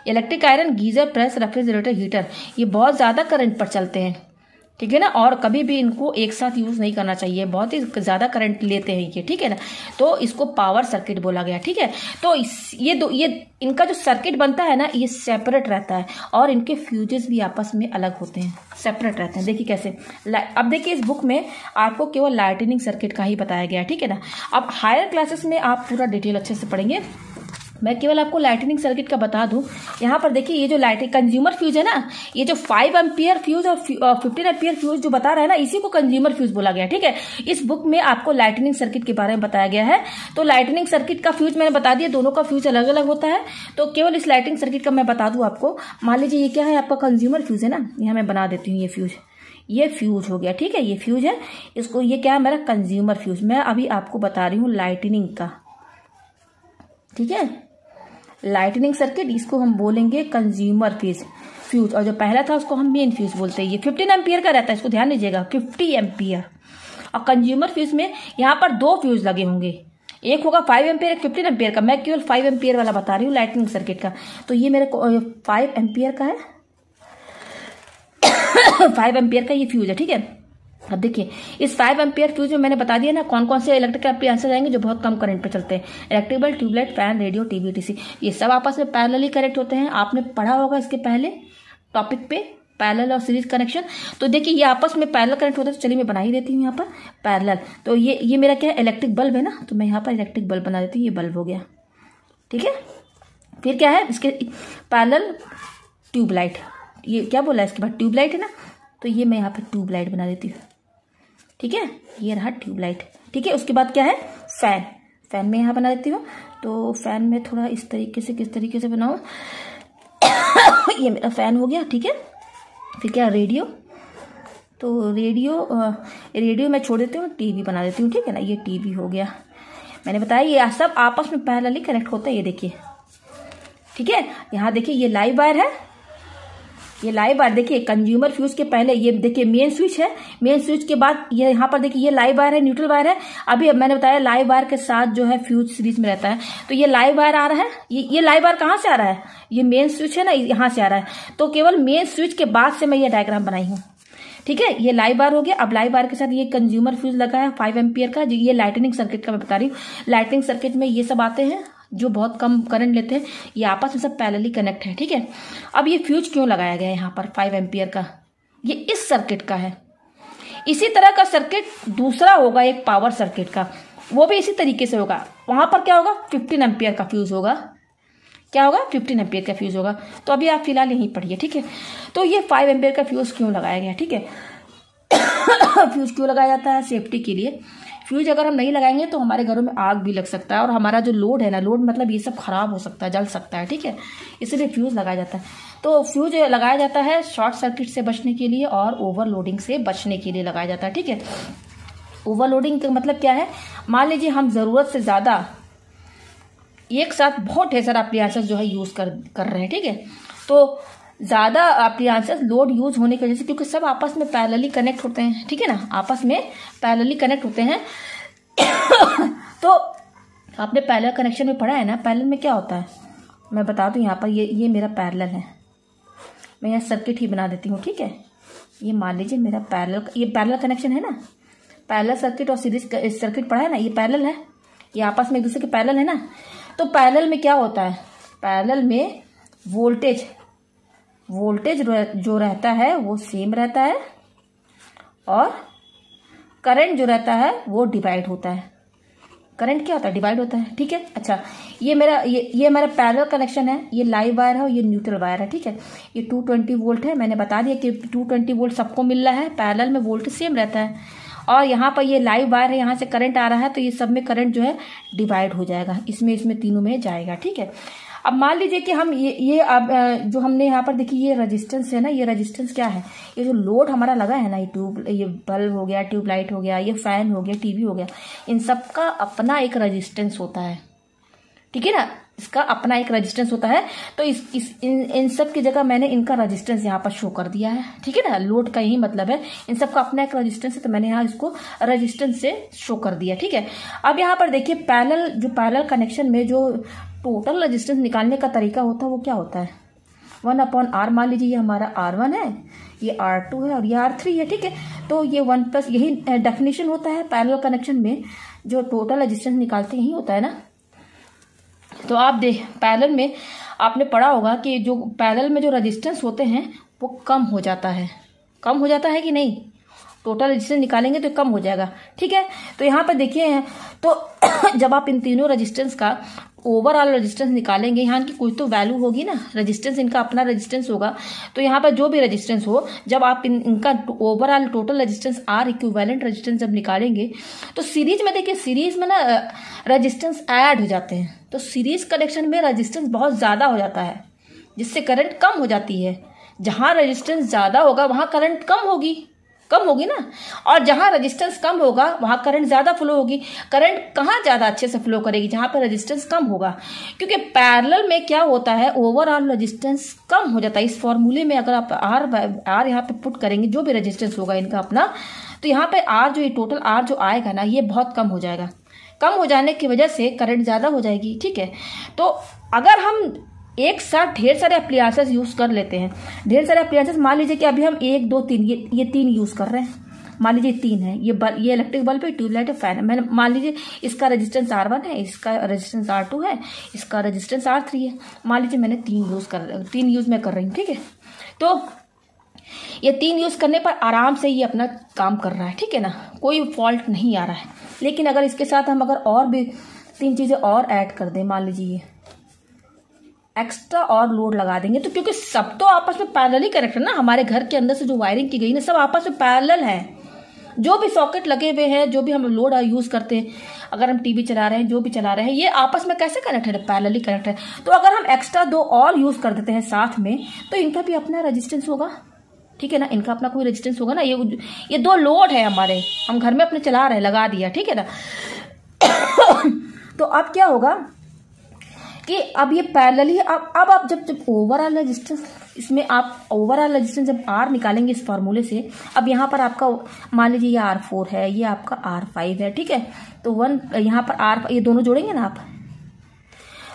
electric iron, geyser, press, refrigerator, heater, ये बहुत ज्यादा करंट पर चलते हैं। ठीक है ना। और कभी भी इनको एक साथ यूज नहीं करना चाहिए, बहुत ही ज्यादा करंट लेते हैं ये, ठीक है ना। तो इसको पावर सर्किट बोला गया, ठीक है। तो ये इनका जो सर्किट बनता है ना, ये सेपरेट रहता है और इनके फ्यूजेस भी आपस में अलग होते हैं, सेपरेट रहते हैं। देखिए कैसे, अब देखिए इस बुक में आपको केवल लाइटनिंग सर्किट का ही बताया गया है, ठीक है ना। अब हायर क्लासेस में आप पूरा डिटेल अच्छे से पढ़ेंगे, मैं केवल आपको लाइटनिंग सर्किट का बता दूं। यहाँ पर देखिए ये जो लाइटिंग कंज्यूमर फ्यूज है ना, ये जो 5 एम्पियर फ्यूज और 15 एम्पियर फ्यूज जो बता रहा है ना, इसी को कंज्यूमर फ्यूज बोला गया, ठीक है। इस बुक में आपको लाइटनिंग सर्किट के बारे में बताया गया है। तो लाइटनिंग सर्किट का फ्यूज मैंने बता दिया, दोनों का फ्यूज अलग अलग होता है। तो केवल इस लाइटनिंग सर्किट का मैं बता दूं आपको। मान लीजिए ये क्या है, आपका कंज्यूमर फ्यूज है ना, यहाँ मैं बना देती हूँ ये फ्यूज हो गया, ठीक है। ये फ्यूज है, इसको ये क्या है मेरा कंज्यूमर फ्यूज। मैं अभी आपको बता रही हूँ लाइटनिंग का, ठीक है। लाइटनिंग सर्किट, इसको हम बोलेंगे कंज्यूमर फ्यूज, और जो पहला था उसको हम मेन फ्यूज बोलते हैं। ये 15 एम्पियर का रहता है, इसको ध्यान दीजिएगा, 50 एम्पियर। और कंज्यूमर फ्यूज में यहाँ पर 2 फ्यूज लगे होंगे, एक होगा 5 एम्पियर, एक 15 एम्पियर का। मैं केवल 5 एम्पियर वाला बता रही हूँ लाइटनिंग सर्किट का। तो ये मेरे 5 एम्पियर का है 5 एम्पियर का ये फ्यूज है, ठीक है। अब देखिए इस 5 एम्पियर फ्यूज में मैंने बता दिया ना कौन कौन से इलेक्ट्रिक एप्लायंसेस आएंगे जो बहुत कम करंट पे चलते हैं। Electric bulb, tube light, fan, radio, TV, TC, ये सब आपस में पैरेलली कनेक्ट होते हैं। आपने पढ़ा होगा इसके पहले टॉपिक पे पैरेलल और सीरीज कनेक्शन। तो देखिए ये आपस में पैरेलल कनेक्ट होता है। तो चलिए मैं बना ही देती हूँ यहाँ पर पैरेलल। तो ये मेरा क्या है, इलेक्ट्रिक बल्ब है ना, तो मैं यहाँ पर इलेक्ट्रिक बल्ब बना देती हूँ। ये बल्ब हो गया, ठीक है। फिर क्या है इसके पैरेलल ट्यूबलाइट, ये क्या बोला है इसके बाद ट्यूबलाइट है ना, तो ये मैं यहाँ पर ट्यूबलाइट बना देती हूँ, ठीक है। ये रहा ट्यूबलाइट, ठीक है। उसके बाद क्या है, फैन में यहाँ बना देती हूँ। तो फैन में थोड़ा इस तरीके से, किस तरीके से बनाऊँ ये मेरा फैन हो गया, ठीक है। फिर क्या, रेडियो, तो रेडियो मैं छोड़ देती हूँ, टीवी बना देती हूँ, ठीक है ना। ये टीवी हो गया। मैंने बताया ये सब आपस में पैरेलली कनेक्ट होता है, ये देखिए, ठीक है। यहाँ देखिए ये लाइव वायर है, ये लाइव वायर देखिए कंज्यूमर फ्यूज के पहले ये देखिए मेन स्विच है, मेन स्विच के बाद ये यहाँ पर देखिए ये लाइव वायर है, न्यूट्रल वायर है। अभी मैंने बताया लाइव वायर के साथ जो है फ्यूज सीरीज में रहता है। तो ये लाइव वायर आ रहा है, ये लाइव वायर कहाँ से आ रहा है, ये मेन स्विच है ना, यहाँ से आ रहा है। तो केवल मेन स्विच के बाद से मैं ये डायग्राम बनाई हूँ, ठीक है। ये लाइव वायर हो गया। अब लाइव वायर के साथ ये कंज्यूमर फ्यूज लगा है 5 एम्पियर का। ये लाइटनिंग सर्किट का मैं बता रही हूँ। लाइटनिंग सर्किट में ये सब आते हैं जो बहुत कम करंट लेते हैं, ये आपस में सब पैरेलली कनेक्ट है, ठीक है। अब ये फ्यूज क्यों लगाया गया है यहाँ पर 5 एम्पियर का, ये इस सर्किट का है। इसी तरह का सर्किट दूसरा होगा एक पावर सर्किट का, वो भी इसी तरीके से होगा। वहां पर क्या होगा, 15 एम्पियर का फ्यूज होगा। क्या होगा, 15 एम्पियर का फ्यूज होगा। तो अभी आप फिलहाल यहीं पढ़िए, ठीक है। तो ये 5 एम्पियर का फ्यूज क्यों लगाया गया, ठीक है। फ्यूज क्यों लगाया जाता है, सेफ्टी के लिए। फ्यूज अगर हम नहीं लगाएंगे तो हमारे घरों में आग भी लग सकता है, और हमारा जो लोड है ना, लोड मतलब ये सब खराब हो सकता है, जल सकता है, ठीक है। इसलिए फ्यूज लगाया जाता है। तो फ्यूज लगाया जाता है शॉर्ट सर्किट से बचने के लिए और ओवरलोडिंग से बचने के लिए लगाया जाता है, ठीक है। ओवरलोडिंग का मतलब क्या है, मान लीजिए हम जरूरत से ज्यादा एक साथ बहुत ढेर सारा एप्लायंसेस जो है यूज कर रहे हैं, ठीक है। तो ज्यादा एप्लायंसेस लोड यूज होने की वजह से, क्योंकि सब आपस में पैरेलली कनेक्ट होते हैं, ठीक है ना, आपस में पैरेलली कनेक्ट होते हैं। तो आपने पैरेलल कनेक्शन में पढ़ा है ना, पैरेलल में क्या होता है मैं बता दूं। यहाँ पर ये मेरा पैरेलल है, मैं यहाँ सर्किट ही बना देती हूँ, ठीक है। ये मान लीजिए मेरा ये पैरेलल कनेक्शन है ना, पैरेलल सर्किट और सीरीज सर्किट पढ़ा है ना, ये पैरेलल है, ये आपस में एक दूसरे के पैरेलल है ना। तो पैरेलल में क्या होता है, पैरेलल में वोल्टेज जो रहता है वो सेम रहता है, और करंट जो रहता है वो डिवाइड होता है। करंट क्या होता है, डिवाइड होता है, ठीक है। अच्छा, ये मेरा पैरेलल कनेक्शन है, ये लाइव वायर है और ये न्यूट्रल वायर है, ठीक है। ये 220 वोल्ट है, मैंने बता दिया कि 220 वोल्ट सबको मिल रहा है, पैरेलल में वोल्टेज सेम रहता है। और यहाँ पर ये लाइव वायर है, यहाँ से करंट आ रहा है, तो ये सब में करंट जो है डिवाइड हो जाएगा, इसमें तीनों में जाएगा, ठीक है। अब मान लीजिए कि हम अब जो हमने यहाँ पर देखी ये रेजिस्टेंस है ना, ये रेजिस्टेंस क्या है, ये जो लोड हमारा लगा है ना, ये बल्ब हो गया, ट्यूबलाइट हो गया, ये फैन हो गया, टीवी हो गया, इन सब का अपना एक रेजिस्टेंस होता है, ठीक है ना। इसका अपना एक रेजिस्टेंस होता है। तो इन सब की जगह मैंने इनका रेजिस्टेंस यहाँ पर शो कर दिया है, ठीक है ना। लोड का यही मतलब है, इन सब का अपना एक रेजिस्टेंस है, तो मैंने यहाँ इसको रेजिस्टेंस से शो कर दिया, ठीक है। अब यहाँ पर देखिए पैरेलल कनेक्शन में जो टोटल रेजिस्टेंस निकालने का तरीका होता है वो क्या होता है, 1/R मान लीजिए ये हमारा R1 है, ये R2 है और ये R3 है, ठीक है। तो ये 1+ यही डेफिनेशन होता है पैरेलल कनेक्शन में, जो टोटल रेजिस्टेंस निकालते यही होता है ना। तो आप देख पैरेलल में आपने पढ़ा होगा कि जो पैरेलल में जो रेजिस्टेंस होते हैं वो कम हो जाता है, कम हो जाता है कि नहीं, टोटल रेजिस्टेंस निकालेंगे तो कम हो जाएगा, ठीक है। तो यहाँ पर देखिए, तो जब आप इन तीनों रेजिस्टेंस का ओवरऑल रेजिस्टेंस निकालेंगे, यहाँ की कुछ तो वैल्यू होगी ना, रेजिस्टेंस इनका अपना रेजिस्टेंस होगा, तो यहाँ पर जो भी रेजिस्टेंस हो, जब आप इनका overall total resistance R equivalent resistance जब निकालेंगे तो सीरीज में देखिए, सीरीज में ना रेजिस्टेंस ऐड हो जाते हैं, तो सीरीज कनेक्शन में रेजिस्टेंस बहुत ज़्यादा हो जाता है, जिससे करंट कम हो जाती है। जहाँ रेजिस्टेंस ज़्यादा होगा वहाँ करंट कम होगी ना, और जहाँ रेजिस्टेंस कम होगा वहाँ करंट ज़्यादा फ्लो होगी। करंट कहाँ ज़्यादा अच्छे से फ्लो करेगी, जहाँ पर रेजिस्टेंस कम होगा, क्योंकि पैरेलल में क्या होता है, ओवरऑल रेजिस्टेंस कम हो जाता है। इस फॉर्मूले में अगर आप R यहाँ पे पुट करेंगे, जो भी रेजिस्टेंस होगा इनका अपना, तो यहाँ पे R जो ये टोटल R जो आएगा ना, ये बहुत कम हो जाएगा। कम हो जाने की वजह से करंट ज़्यादा हो जाएगी, ठीक है। तो अगर हम एक साथ ढेर सारे अप्लायंसेस यूज़ कर लेते हैं, ढेर सारे अप्लायंसेस, मान लीजिए कि अभी हम 1 2 3 ये 3 यूज़ कर रहे हैं, मान लीजिए 3 है, ये इलेक्ट्रिक बल्ब है, ट्यूबलाइट है, फैन है। मैंने मान लीजिए इसका रेजिस्टेंस R1 है, इसका रेजिस्टेंस R2 है, इसका रेजिस्टेंस R3 है। मान लीजिए मैंने 3 यूज़ मैं कर रही हूँ, ठीक है। तो ये 3 यूज़ करने पर आराम से ये अपना काम कर रहा है, ठीक है ना, कोई फॉल्ट नहीं आ रहा है। लेकिन अगर इसके साथ हम अगर और भी 3 चीज़ें और ऐड कर दें, मान लीजिए एक्स्ट्रा और लोड लगा देंगे, तो क्योंकि सब तो आपस में पैरेलल ही कनेक्ट है ना, हमारे घर के अंदर से जो वायरिंग की गई ना, सब आपस में पैरेलल है। जो भी सॉकेट लगे हुए हैं, जो भी हम लोड यूज़ करते हैं, अगर हम टीवी चला रहे हैं, जो भी चला रहे हैं, ये आपस में कैसे कनेक्टेड है, पैरेलली कनेक्ट है। तो अगर हम एक्स्ट्रा 2 और यूज़ कर देते हैं साथ में, तो इनका भी अपना रेजिस्टेंस होगा, ठीक है ना, इनका अपना कोई रेजिस्टेंस होगा ना। ये 2 लोड है हमारे, हम घर में अपने चला रहे हैं, लगा दिया, ठीक है ना। तो अब क्या होगा कि अब ये पैरेलली, अब आप जब ओवरऑल रेजिस्टेंस, इसमें आप ओवरऑल रेजिस्टेंस जब R निकालेंगे इस फार्मूले से, अब यहाँ पर आपका मान लीजिए ये R4 है, ये आपका R5 है, ठीक है। तो 1 यहाँ पर R, ये दोनों जोड़ेंगे ना आप,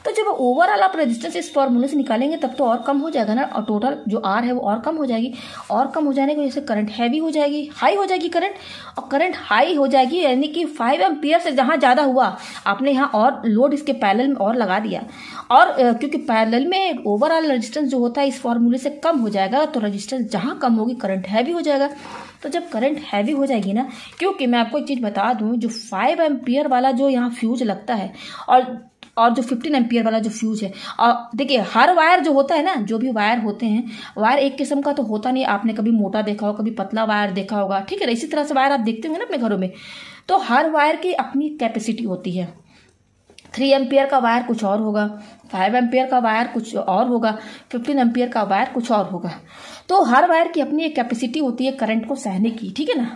तो जब ओवरऑल आप रेजिस्टेंस इस फॉर्मूले से निकालेंगे तब तो और कम हो जाएगा ना, और टोटल जो R है वो और कम हो जाएगी, और कम हो जाने की वजह से करंट हैवी हो जाएगी, हाई हो जाएगी करंट, और करंट हाई हो जाएगी यानी कि 5 एम्पियर से जहाँ ज़्यादा हुआ, आपने यहाँ और लोड इसके पैरेलल में और लगा दिया, और क्योंकि पैरेलल में ओवरऑल रेजिस्टेंस जो होता है इस फॉर्मूले से कम हो जाएगा, तो रेजिस्टेंस जहाँ कम होगी करंट हैवी हो जाएगा। तो जब करंट हैवी हो जाएगी ना, क्योंकि मैं आपको एक चीज़ बता दूँ, जो 5 एम्पियर वाला जो यहाँ फ्यूज लगता है और जो 15 एम्पियर वाला जो फ्यूज है, और देखिए हर वायर जो होता है ना, जो भी वायर होते हैं, वायर एक किस्म का तो होता नहीं, आपने कभी मोटा देखा होगा, कभी पतला वायर देखा होगा, ठीक है। इसी तरह से वायर आप देखते होंगे ना अपने घरों में, तो हर वायर की अपनी कैपेसिटी होती है। 3 एम्पियर का वायर कुछ और होगा, 5 एम्पियर का वायर कुछ और होगा, 15 एम्पियर का वायर कुछ और होगा। तो हर वायर की अपनी एक कैपेसिटी होती है करंट को सहने की, ठीक है ना।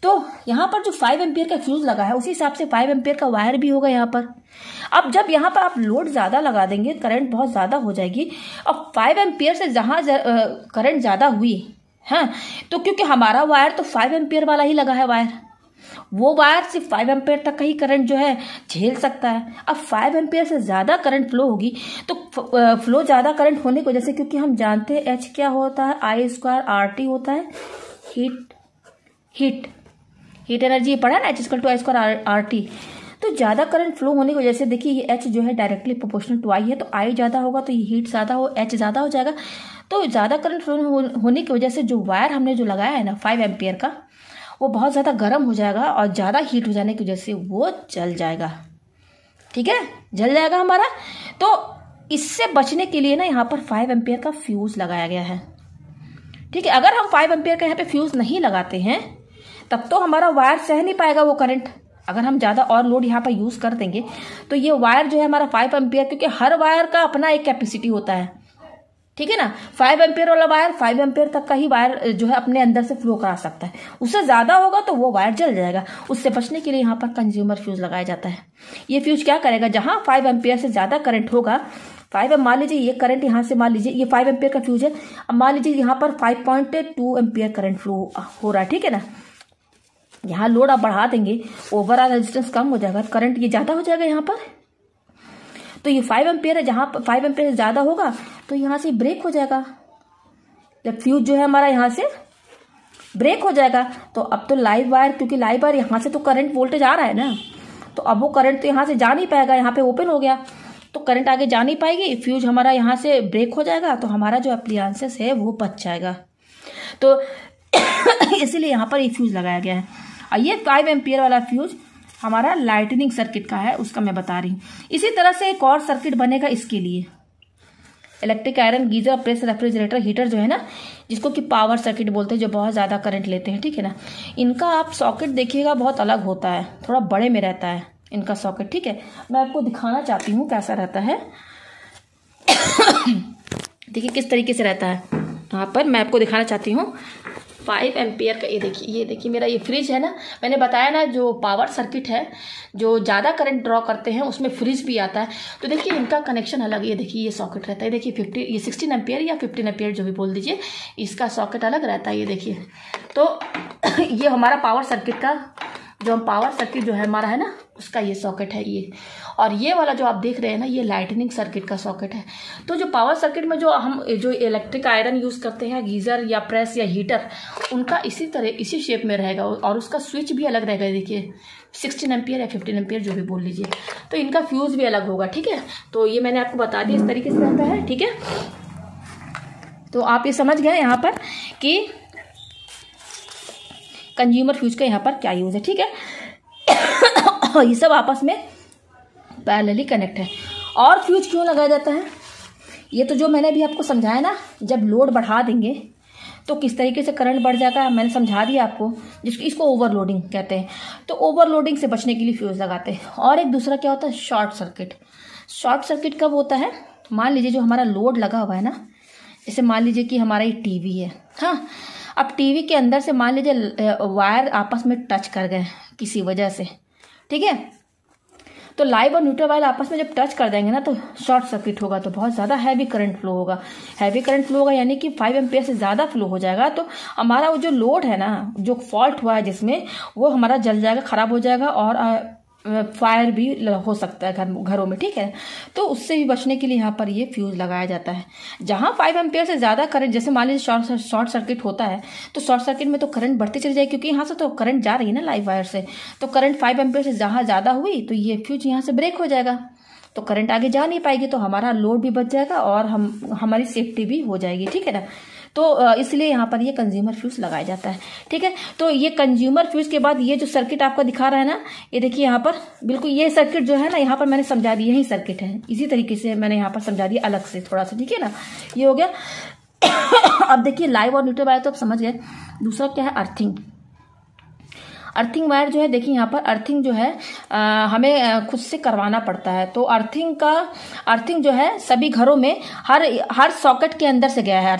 तो यहाँ पर जो 5 एम्पियर का फ्यूज लगा है, उसी हिसाब से 5 एम्पियर का वायर भी होगा यहाँ पर। अब जब यहाँ पर आप लोड ज़्यादा लगा देंगे, करंट बहुत ज़्यादा हो जाएगी, और 5 एम्पियर से जहाँ करंट ज़्यादा हुई, हाँ, तो क्योंकि हमारा वायर तो 5 एम्पियर वाला ही लगा है वायर, वो वायर सिर्फ 5 एम्पियर तक का ही करंट जो है झेल सकता है। अब 5 एम्पियर से ज़्यादा करंट फ्लो होगी, तो फ्लो ज़्यादा करंट होने की वजह से, क्योंकि हम जानते हैं H क्या होता है, I² RT होता है, हीट एनर्जी पढ़ा ना, H = I² RT। तो ज़्यादा करंट फ्लो होने की वजह से देखिए ये H जो है डायरेक्टली प्रोपोर्शनल टू I है, तो I ज़्यादा होगा तो ये हीट ज़्यादा हो, H ज़्यादा हो जाएगा। तो ज़्यादा करंट फ्लो होने की वजह से जो वायर हमने जो लगाया है ना 5 एम्पियर का, वो बहुत ज़्यादा गर्म हो जाएगा, और ज़्यादा हीट हो जाने की वजह से वो जल जाएगा, ठीक है, जल जाएगा हमारा। तो इससे बचने के लिए ना यहाँ पर 5 एम्पियर का फ्यूज़ लगाया गया है, ठीक है। अगर हम 5 एम्पियर का यहाँ पे फ्यूज़ नहीं लगाते हैं, तब तो हमारा वायर सह नहीं पाएगा वो करंट। अगर हम ज़्यादा और लोड यहाँ पर यूज़ कर देंगे, तो ये वायर जो है हमारा 5 एम्पियर, क्योंकि हर वायर का अपना एक कैपेसिटी होता है, ठीक है ना। 5 एम्पियर वाला वायर 5 एम्पियर तक का ही वायर जो है अपने अंदर से फ्लो करा सकता है, उससे ज़्यादा होगा तो वो वायर जल जाएगा। उससे बचने के लिए यहाँ पर कंज्यूमर फ्यूज़ लगाया जाता है। ये फ्यूज क्या करेगा, जहाँ 5 एम्पियर से ज़्यादा करंट होगा, 5 मान लीजिए ये करंट यहाँ से, मान लीजिए ये 5 एम्पियर का फ्यूज है, अब मान लीजिए यहाँ पर 5.2 एम्पियर करंट फ्लो हो रहा है, ठीक है ना। यहाँ लोड आप बढ़ा देंगे, ओवरऑल रेजिस्टेंस कम हो जाएगा, करंट ये ज़्यादा हो जाएगा यहाँ पर। तो ये 5 एम्पियर है, जहाँ 5 एम्पियर से ज़्यादा होगा तो यहाँ से ब्रेक हो जाएगा। जब फ्यूज जो है हमारा यहाँ से ब्रेक हो जाएगा तो अब तो लाइव वायर, क्योंकि लाइव वायर यहाँ से तो करंट वोल्टेज आ रहा है ना, तो अब वो करंट तो यहाँ से जा नहीं पाएगा, यहाँ पे ओपन हो गया तो करंट आगे जा नहीं पाएगी, फ्यूज हमारा यहाँ से ब्रेक हो जाएगा, तो हमारा जो अप्लायंसेस है वो बच जाएगा। तो इसीलिए यहाँ पर ये फ्यूज लगाया गया है। और ये 5 एम्पियर वाला फ्यूज हमारा लाइटनिंग सर्किट का है, उसका मैं बता रही हूँ। इसी तरह से एक और सर्किट बनेगा इसके लिए, electric iron, geyser, press, refrigerator, heater जो है ना, जिसको कि पावर सर्किट बोलते हैं, जो बहुत ज़्यादा करंट लेते हैं, ठीक है ना। इनका आप सॉकेट देखिएगा बहुत अलग होता है, थोड़ा बड़े में रहता है इनका सॉकेट, ठीक है। मैं आपको दिखाना चाहती हूँ कैसा रहता है। देखिए किस तरीके से रहता है, यहाँ पर मैं आपको दिखाना चाहती हूँ 5 एम्पियर का। ये देखिए मेरा ये फ्रिज है ना, मैंने बताया ना जो पावर सर्किट है जो ज़्यादा करंट ड्रॉ करते हैं उसमें फ्रिज भी आता है। तो देखिए इनका कनेक्शन अलग, ये देखिए ये सॉकेट रहता है, देखिए ये 16 एम्पियर या 15 एम्पियर जो भी बोल दीजिए, इसका सॉकेट अलग रहता है, ये देखिए। तो ये हमारा पावर सर्किट का जो पावर सर्किट जो है हमारा है ना, उसका ये सॉकेट है ये। और ये वाला जो आप देख रहे हैं ना, ये लाइटनिंग सर्किट का सॉकेट है। तो जो पावर सर्किट में जो हम जो इलेक्ट्रिक आयरन यूज़ करते हैं, गीज़र या प्रेस या हीटर, उनका इसी तरह इसी शेप में रहेगा और उसका स्विच भी अलग रहेगा। देखिए 16 एम्पियर या 15 एम्पियर जो भी बोल लीजिए, तो इनका फ्यूज़ भी अलग होगा, ठीक है। तो ये मैंने आपको बता दिया इस तरीके से रहता है, ठीक है। तो आप ये समझ गए यहाँ पर कि कंज्यूमर फ्यूज का यहाँ पर क्या यूज़ है, ठीक है। ये सब आपस में पैरेलली कनेक्ट है। और फ्यूज क्यों लगाया जाता है, ये तो जो मैंने अभी आपको समझाया ना, जब लोड बढ़ा देंगे तो किस तरीके से करंट बढ़ जाएगा, मैंने समझा दिया आपको, इसको ओवरलोडिंग कहते हैं। तो ओवरलोडिंग से बचने के लिए फ्यूज लगाते हैं। और एक दूसरा क्या होता है, शॉर्ट सर्किट। शॉर्ट सर्किट कब होता है, मान लीजिए जो हमारा लोड लगा हुआ है ना, जैसे मान लीजिए कि हमारा ये टीवी है, हाँ, अब टीवी के अंदर से मान लीजिए वायर आपस में टच कर गए किसी वजह से, ठीक है। तो लाइव और न्यूट्रल वायर आपस में जब टच कर देंगे ना तो शॉर्ट सर्किट होगा, तो बहुत ज़्यादा हैवी करंट फ्लो होगा। हैवी करंट फ्लो होगा यानी कि 5 एम्पियर से ज़्यादा फ्लो हो जाएगा। तो हमारा वो जो लोड है ना, जो फॉल्ट हुआ है जिसमें, वो हमारा जल जाएगा, ख़राब हो जाएगा और फायर भी हो सकता है घरों में, ठीक है। तो उससे भी बचने के लिए यहाँ पर ये फ्यूज लगाया जाता है। जहाँ 5 एम्पियर से ज़्यादा करंट, जैसे मान लीजिए शॉर्ट सर्किट होता है, तो शॉर्ट सर्किट में तो करंट बढ़ती चली जाएगी, क्योंकि यहाँ से तो करंट जा रही है ना लाइव वायर से। तो करंट 5 एम्पियर से जहाँ ज़्यादा हुई तो ये फ्यूज यहाँ से ब्रेक हो जाएगा, तो करंट आगे जा नहीं पाएगी, तो हमारा लोड भी बच जाएगा और हमारी सेफ्टी भी हो जाएगी, ठीक है ना। तो इसलिए यहाँ पर ये कंज्यूमर फ्यूज लगाया जाता है, ठीक है। तो ये कंज्यूमर फ्यूज के बाद ये जो सर्किट आपका दिखा रहा है ना, ये देखिए यहाँ पर बिल्कुल ये सर्किट जो है ना, यहाँ पर मैंने समझा दिया, यही सर्किट है, इसी तरीके से मैंने यहाँ पर समझा दिया अलग से थोड़ा सा, ठीक है ना। ये हो गया। अब देखिए लाइव और न्यूट्रल वायर तो आप समझ गए। दूसरा क्या है, अर्थिंग। अर्थिंग वायर जो है, देखिए यहाँ पर अर्थिंग जो है हमें खुद से करवाना पड़ता है। तो अर्थिंग जो है सभी घरों में हर सॉकेट के अंदर से गया है।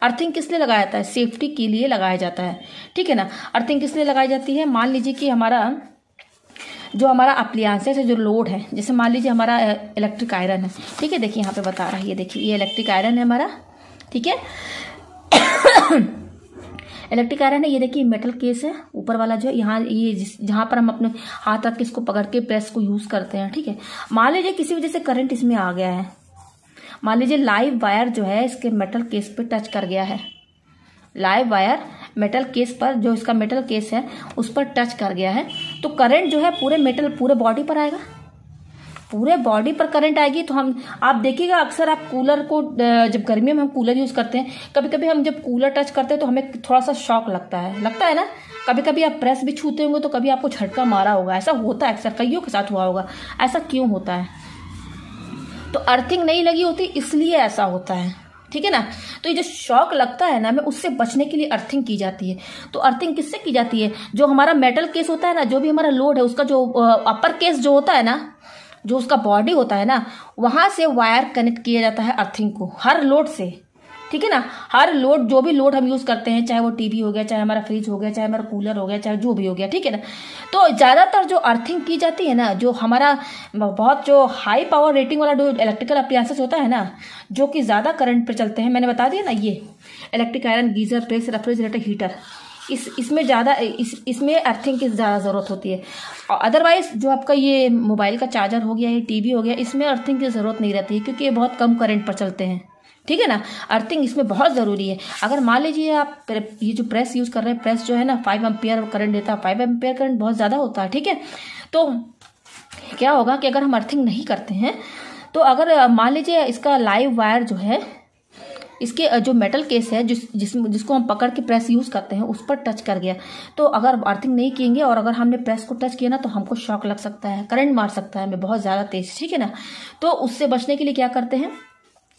अर्थिंग किस लिए लगाया जाता है, सेफ्टी के लिए लगाया जाता है, ठीक है ना। अर्थिंग किस लिए लगाई जाती है, मान लीजिए कि हमारा अप्लायंसेस है, जो लोड है, जैसे मान लीजिए हमारा इलेक्ट्रिक आयरन है, ठीक है। देखिए यहाँ पे बता रहा है, ये देखिए ये इलेक्ट्रिक आयरन है हमारा, ठीक है। इलेक्ट्रिक आयरन है, ये देखिए मेटल केस है ऊपर वाला जो है, यहाँ ये जहाँ पर हम अपने हाथ रख के इसको पकड़ के प्रेस को यूज करते हैं, ठीक है। मान लीजिए किसी वजह से करंट इसमें आ गया है, मान लीजिए लाइव वायर जो है इसके मेटल केस पे टच कर गया है, लाइव वायर मेटल केस पर, जो इसका मेटल केस है उस पर टच कर गया है, तो करंट जो है पूरे बॉडी पर आएगा, पूरे बॉडी पर करंट आएगी। तो आप देखिएगा अक्सर आप कूलर को, जब गर्मियों में हम कूलर यूज करते हैं, कभी कभी हम जब कूलर टच करते हैं तो हमें थोड़ा सा शॉक लगता है ना। कभी कभी आप प्रेस भी छूते होंगे तो कभी आपको झटका मारा होगा, ऐसा होता है, अक्सर कईयों के साथ हुआ होगा। ऐसा क्यों होता है, तो अर्थिंग नहीं लगी होती इसलिए ऐसा होता है, ठीक है ना। तो ये जो शॉक लगता है ना, हमें उससे बचने के लिए अर्थिंग की जाती है। तो अर्थिंग किससे की जाती है, जो हमारा मेटल केस होता है ना, जो भी हमारा लोड है, उसका जो अपर केस जो होता है ना, जो उसका बॉडी होता है ना, वहां से वायर कनेक्ट किया जाता है अर्थिंग को, हर लोड से, ठीक है ना। हर लोड, जो भी लोड हम यूज करते हैं, चाहे वो टीवी हो गया, चाहे हमारा फ्रिज हो गया, चाहे हमारा कूलर हो गया, चाहे जो भी हो गया, ठीक है ना। तो ज्यादातर जो अर्थिंग की जाती है ना, जो हमारा बहुत जो हाई पावर रेटिंग वाला जो इलेक्ट्रिकल अप्लायंसेस होता है ना, जो कि ज्यादा करंट पर चलते हैं, मैंने बता दिया ना, ये electric iron, geyser, press, refrigerator, heater, इसमें ज़्यादा इसमें अर्थिंग की ज़्यादा ज़रूरत होती है। अदरवाइज जो आपका ये मोबाइल का चार्जर हो गया, ये टीवी हो गया, इसमें अर्थिंग की ज़रूरत नहीं रहती है क्योंकि ये बहुत कम करंट पर चलते हैं, ठीक है ना। अर्थिंग इसमें बहुत ज़रूरी है। अगर मान लीजिए आप ये जो प्रेस यूज़ कर रहे हैं, प्रेस जो है ना 5 एम्पियर करंट देता है, 5 एम्पियर करंट बहुत ज़्यादा होता है, ठीक है। तो क्या होगा कि अगर हम अर्थिंग नहीं करते हैं तो अगर मान लीजिए इसका लाइव वायर जो है, इसके जो मेटल केस है जिसको हम पकड़ के प्रेस यूज़ करते हैं उस पर टच कर गया, तो अगर अर्थिंग नहीं किएंगे और अगर हमने प्रेस को टच किया ना तो हमको शॉक लग सकता है, करंट मार सकता है हमें बहुत ज़्यादा तेज, ठीक है ना। तो उससे बचने के लिए क्या करते हैं,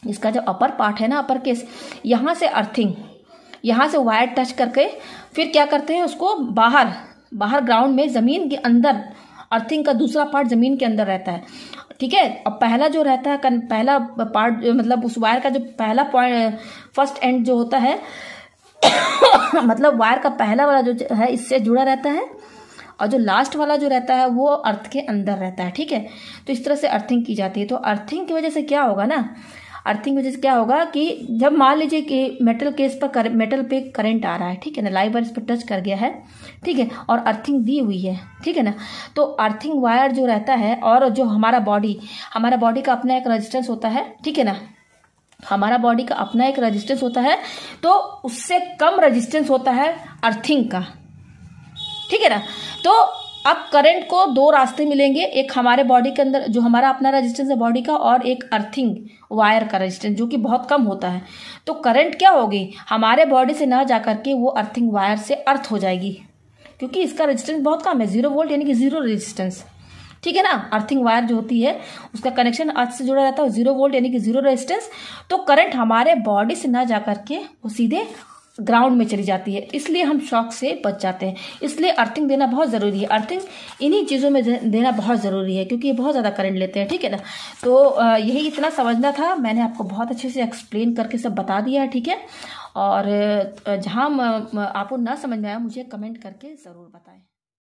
इसका जो अपर पार्ट है ना, अपर केस, यहाँ से अर्थिंग, यहाँ से वायर टच करके फिर क्या करते हैं उसको बाहर ग्राउंड में ज़मीन के अंदर, अर्थिंग का दूसरा पार्ट ज़मीन के अंदर रहता है, ठीक है। और पहला जो रहता है पहला पार्ट मतलब उस वायर का जो पहला पॉइंट, फर्स्ट एंड जो होता है मतलब वायर का पहला वाला जो है इससे जुड़ा रहता है और जो लास्ट वाला जो रहता है वो अर्थ के अंदर रहता है, ठीक है। तो इस तरह से अर्थिंग की जाती है। तो अर्थिंग की वजह से क्या होगा ना, अर्थिंग की वजह से क्या होगा कि जब मान लीजिए कि मेटल केस पर मेटल पे करंट आ रहा है, ठीक है ना, लाइव वायर इस पर टच कर गया है, ठीक है, और अर्थिंग दी हुई है, ठीक है ना। तो अर्थिंग वायर जो रहता है और जो हमारा बॉडी का अपना एक रेजिस्टेंस होता है, ठीक है ना, हमारा बॉडी का अपना एक रेजिस्टेंस होता है, तो उससे कम रेजिस्टेंस होता है अर्थिंग का, ठीक है ना। तो अब करंट को दो रास्ते मिलेंगे, एक हमारे बॉडी के अंदर जो हमारा अपना रेजिस्टेंस है बॉडी का, और एक अर्थिंग वायर का रेजिस्टेंस जो कि बहुत कम होता है। तो करंट क्या होगी, हमारे बॉडी से ना जा करके वो अर्थिंग वायर से अर्थ हो जाएगी, क्योंकि इसका रेजिस्टेंस बहुत कम है, 0 वोल्ट यानी कि 0 रेजिस्टेंस, ठीक है ना। अर्थिंग वायर जो होती है उसका कनेक्शन अर्थ से जुड़ा रहता है, 0 वोल्ट यानी कि 0 रेजिस्टेंस। तो करंट हमारे बॉडी से ना जा करके वो सीधे ग्राउंड में चली जाती है, इसलिए हम शॉक से बच जाते हैं। इसलिए अर्थिंग देना बहुत ज़रूरी है। अर्थिंग इन्हीं चीज़ों में देना बहुत ज़रूरी है क्योंकि ये बहुत ज़्यादा करंट लेते हैं, ठीक है ना। तो यही इतना समझना था, मैंने आपको बहुत अच्छे से एक्सप्लेन करके सब बता दिया है, ठीक है। और जहाँ आपको ना समझ में आया मुझे कमेंट करके ज़रूर बताएं।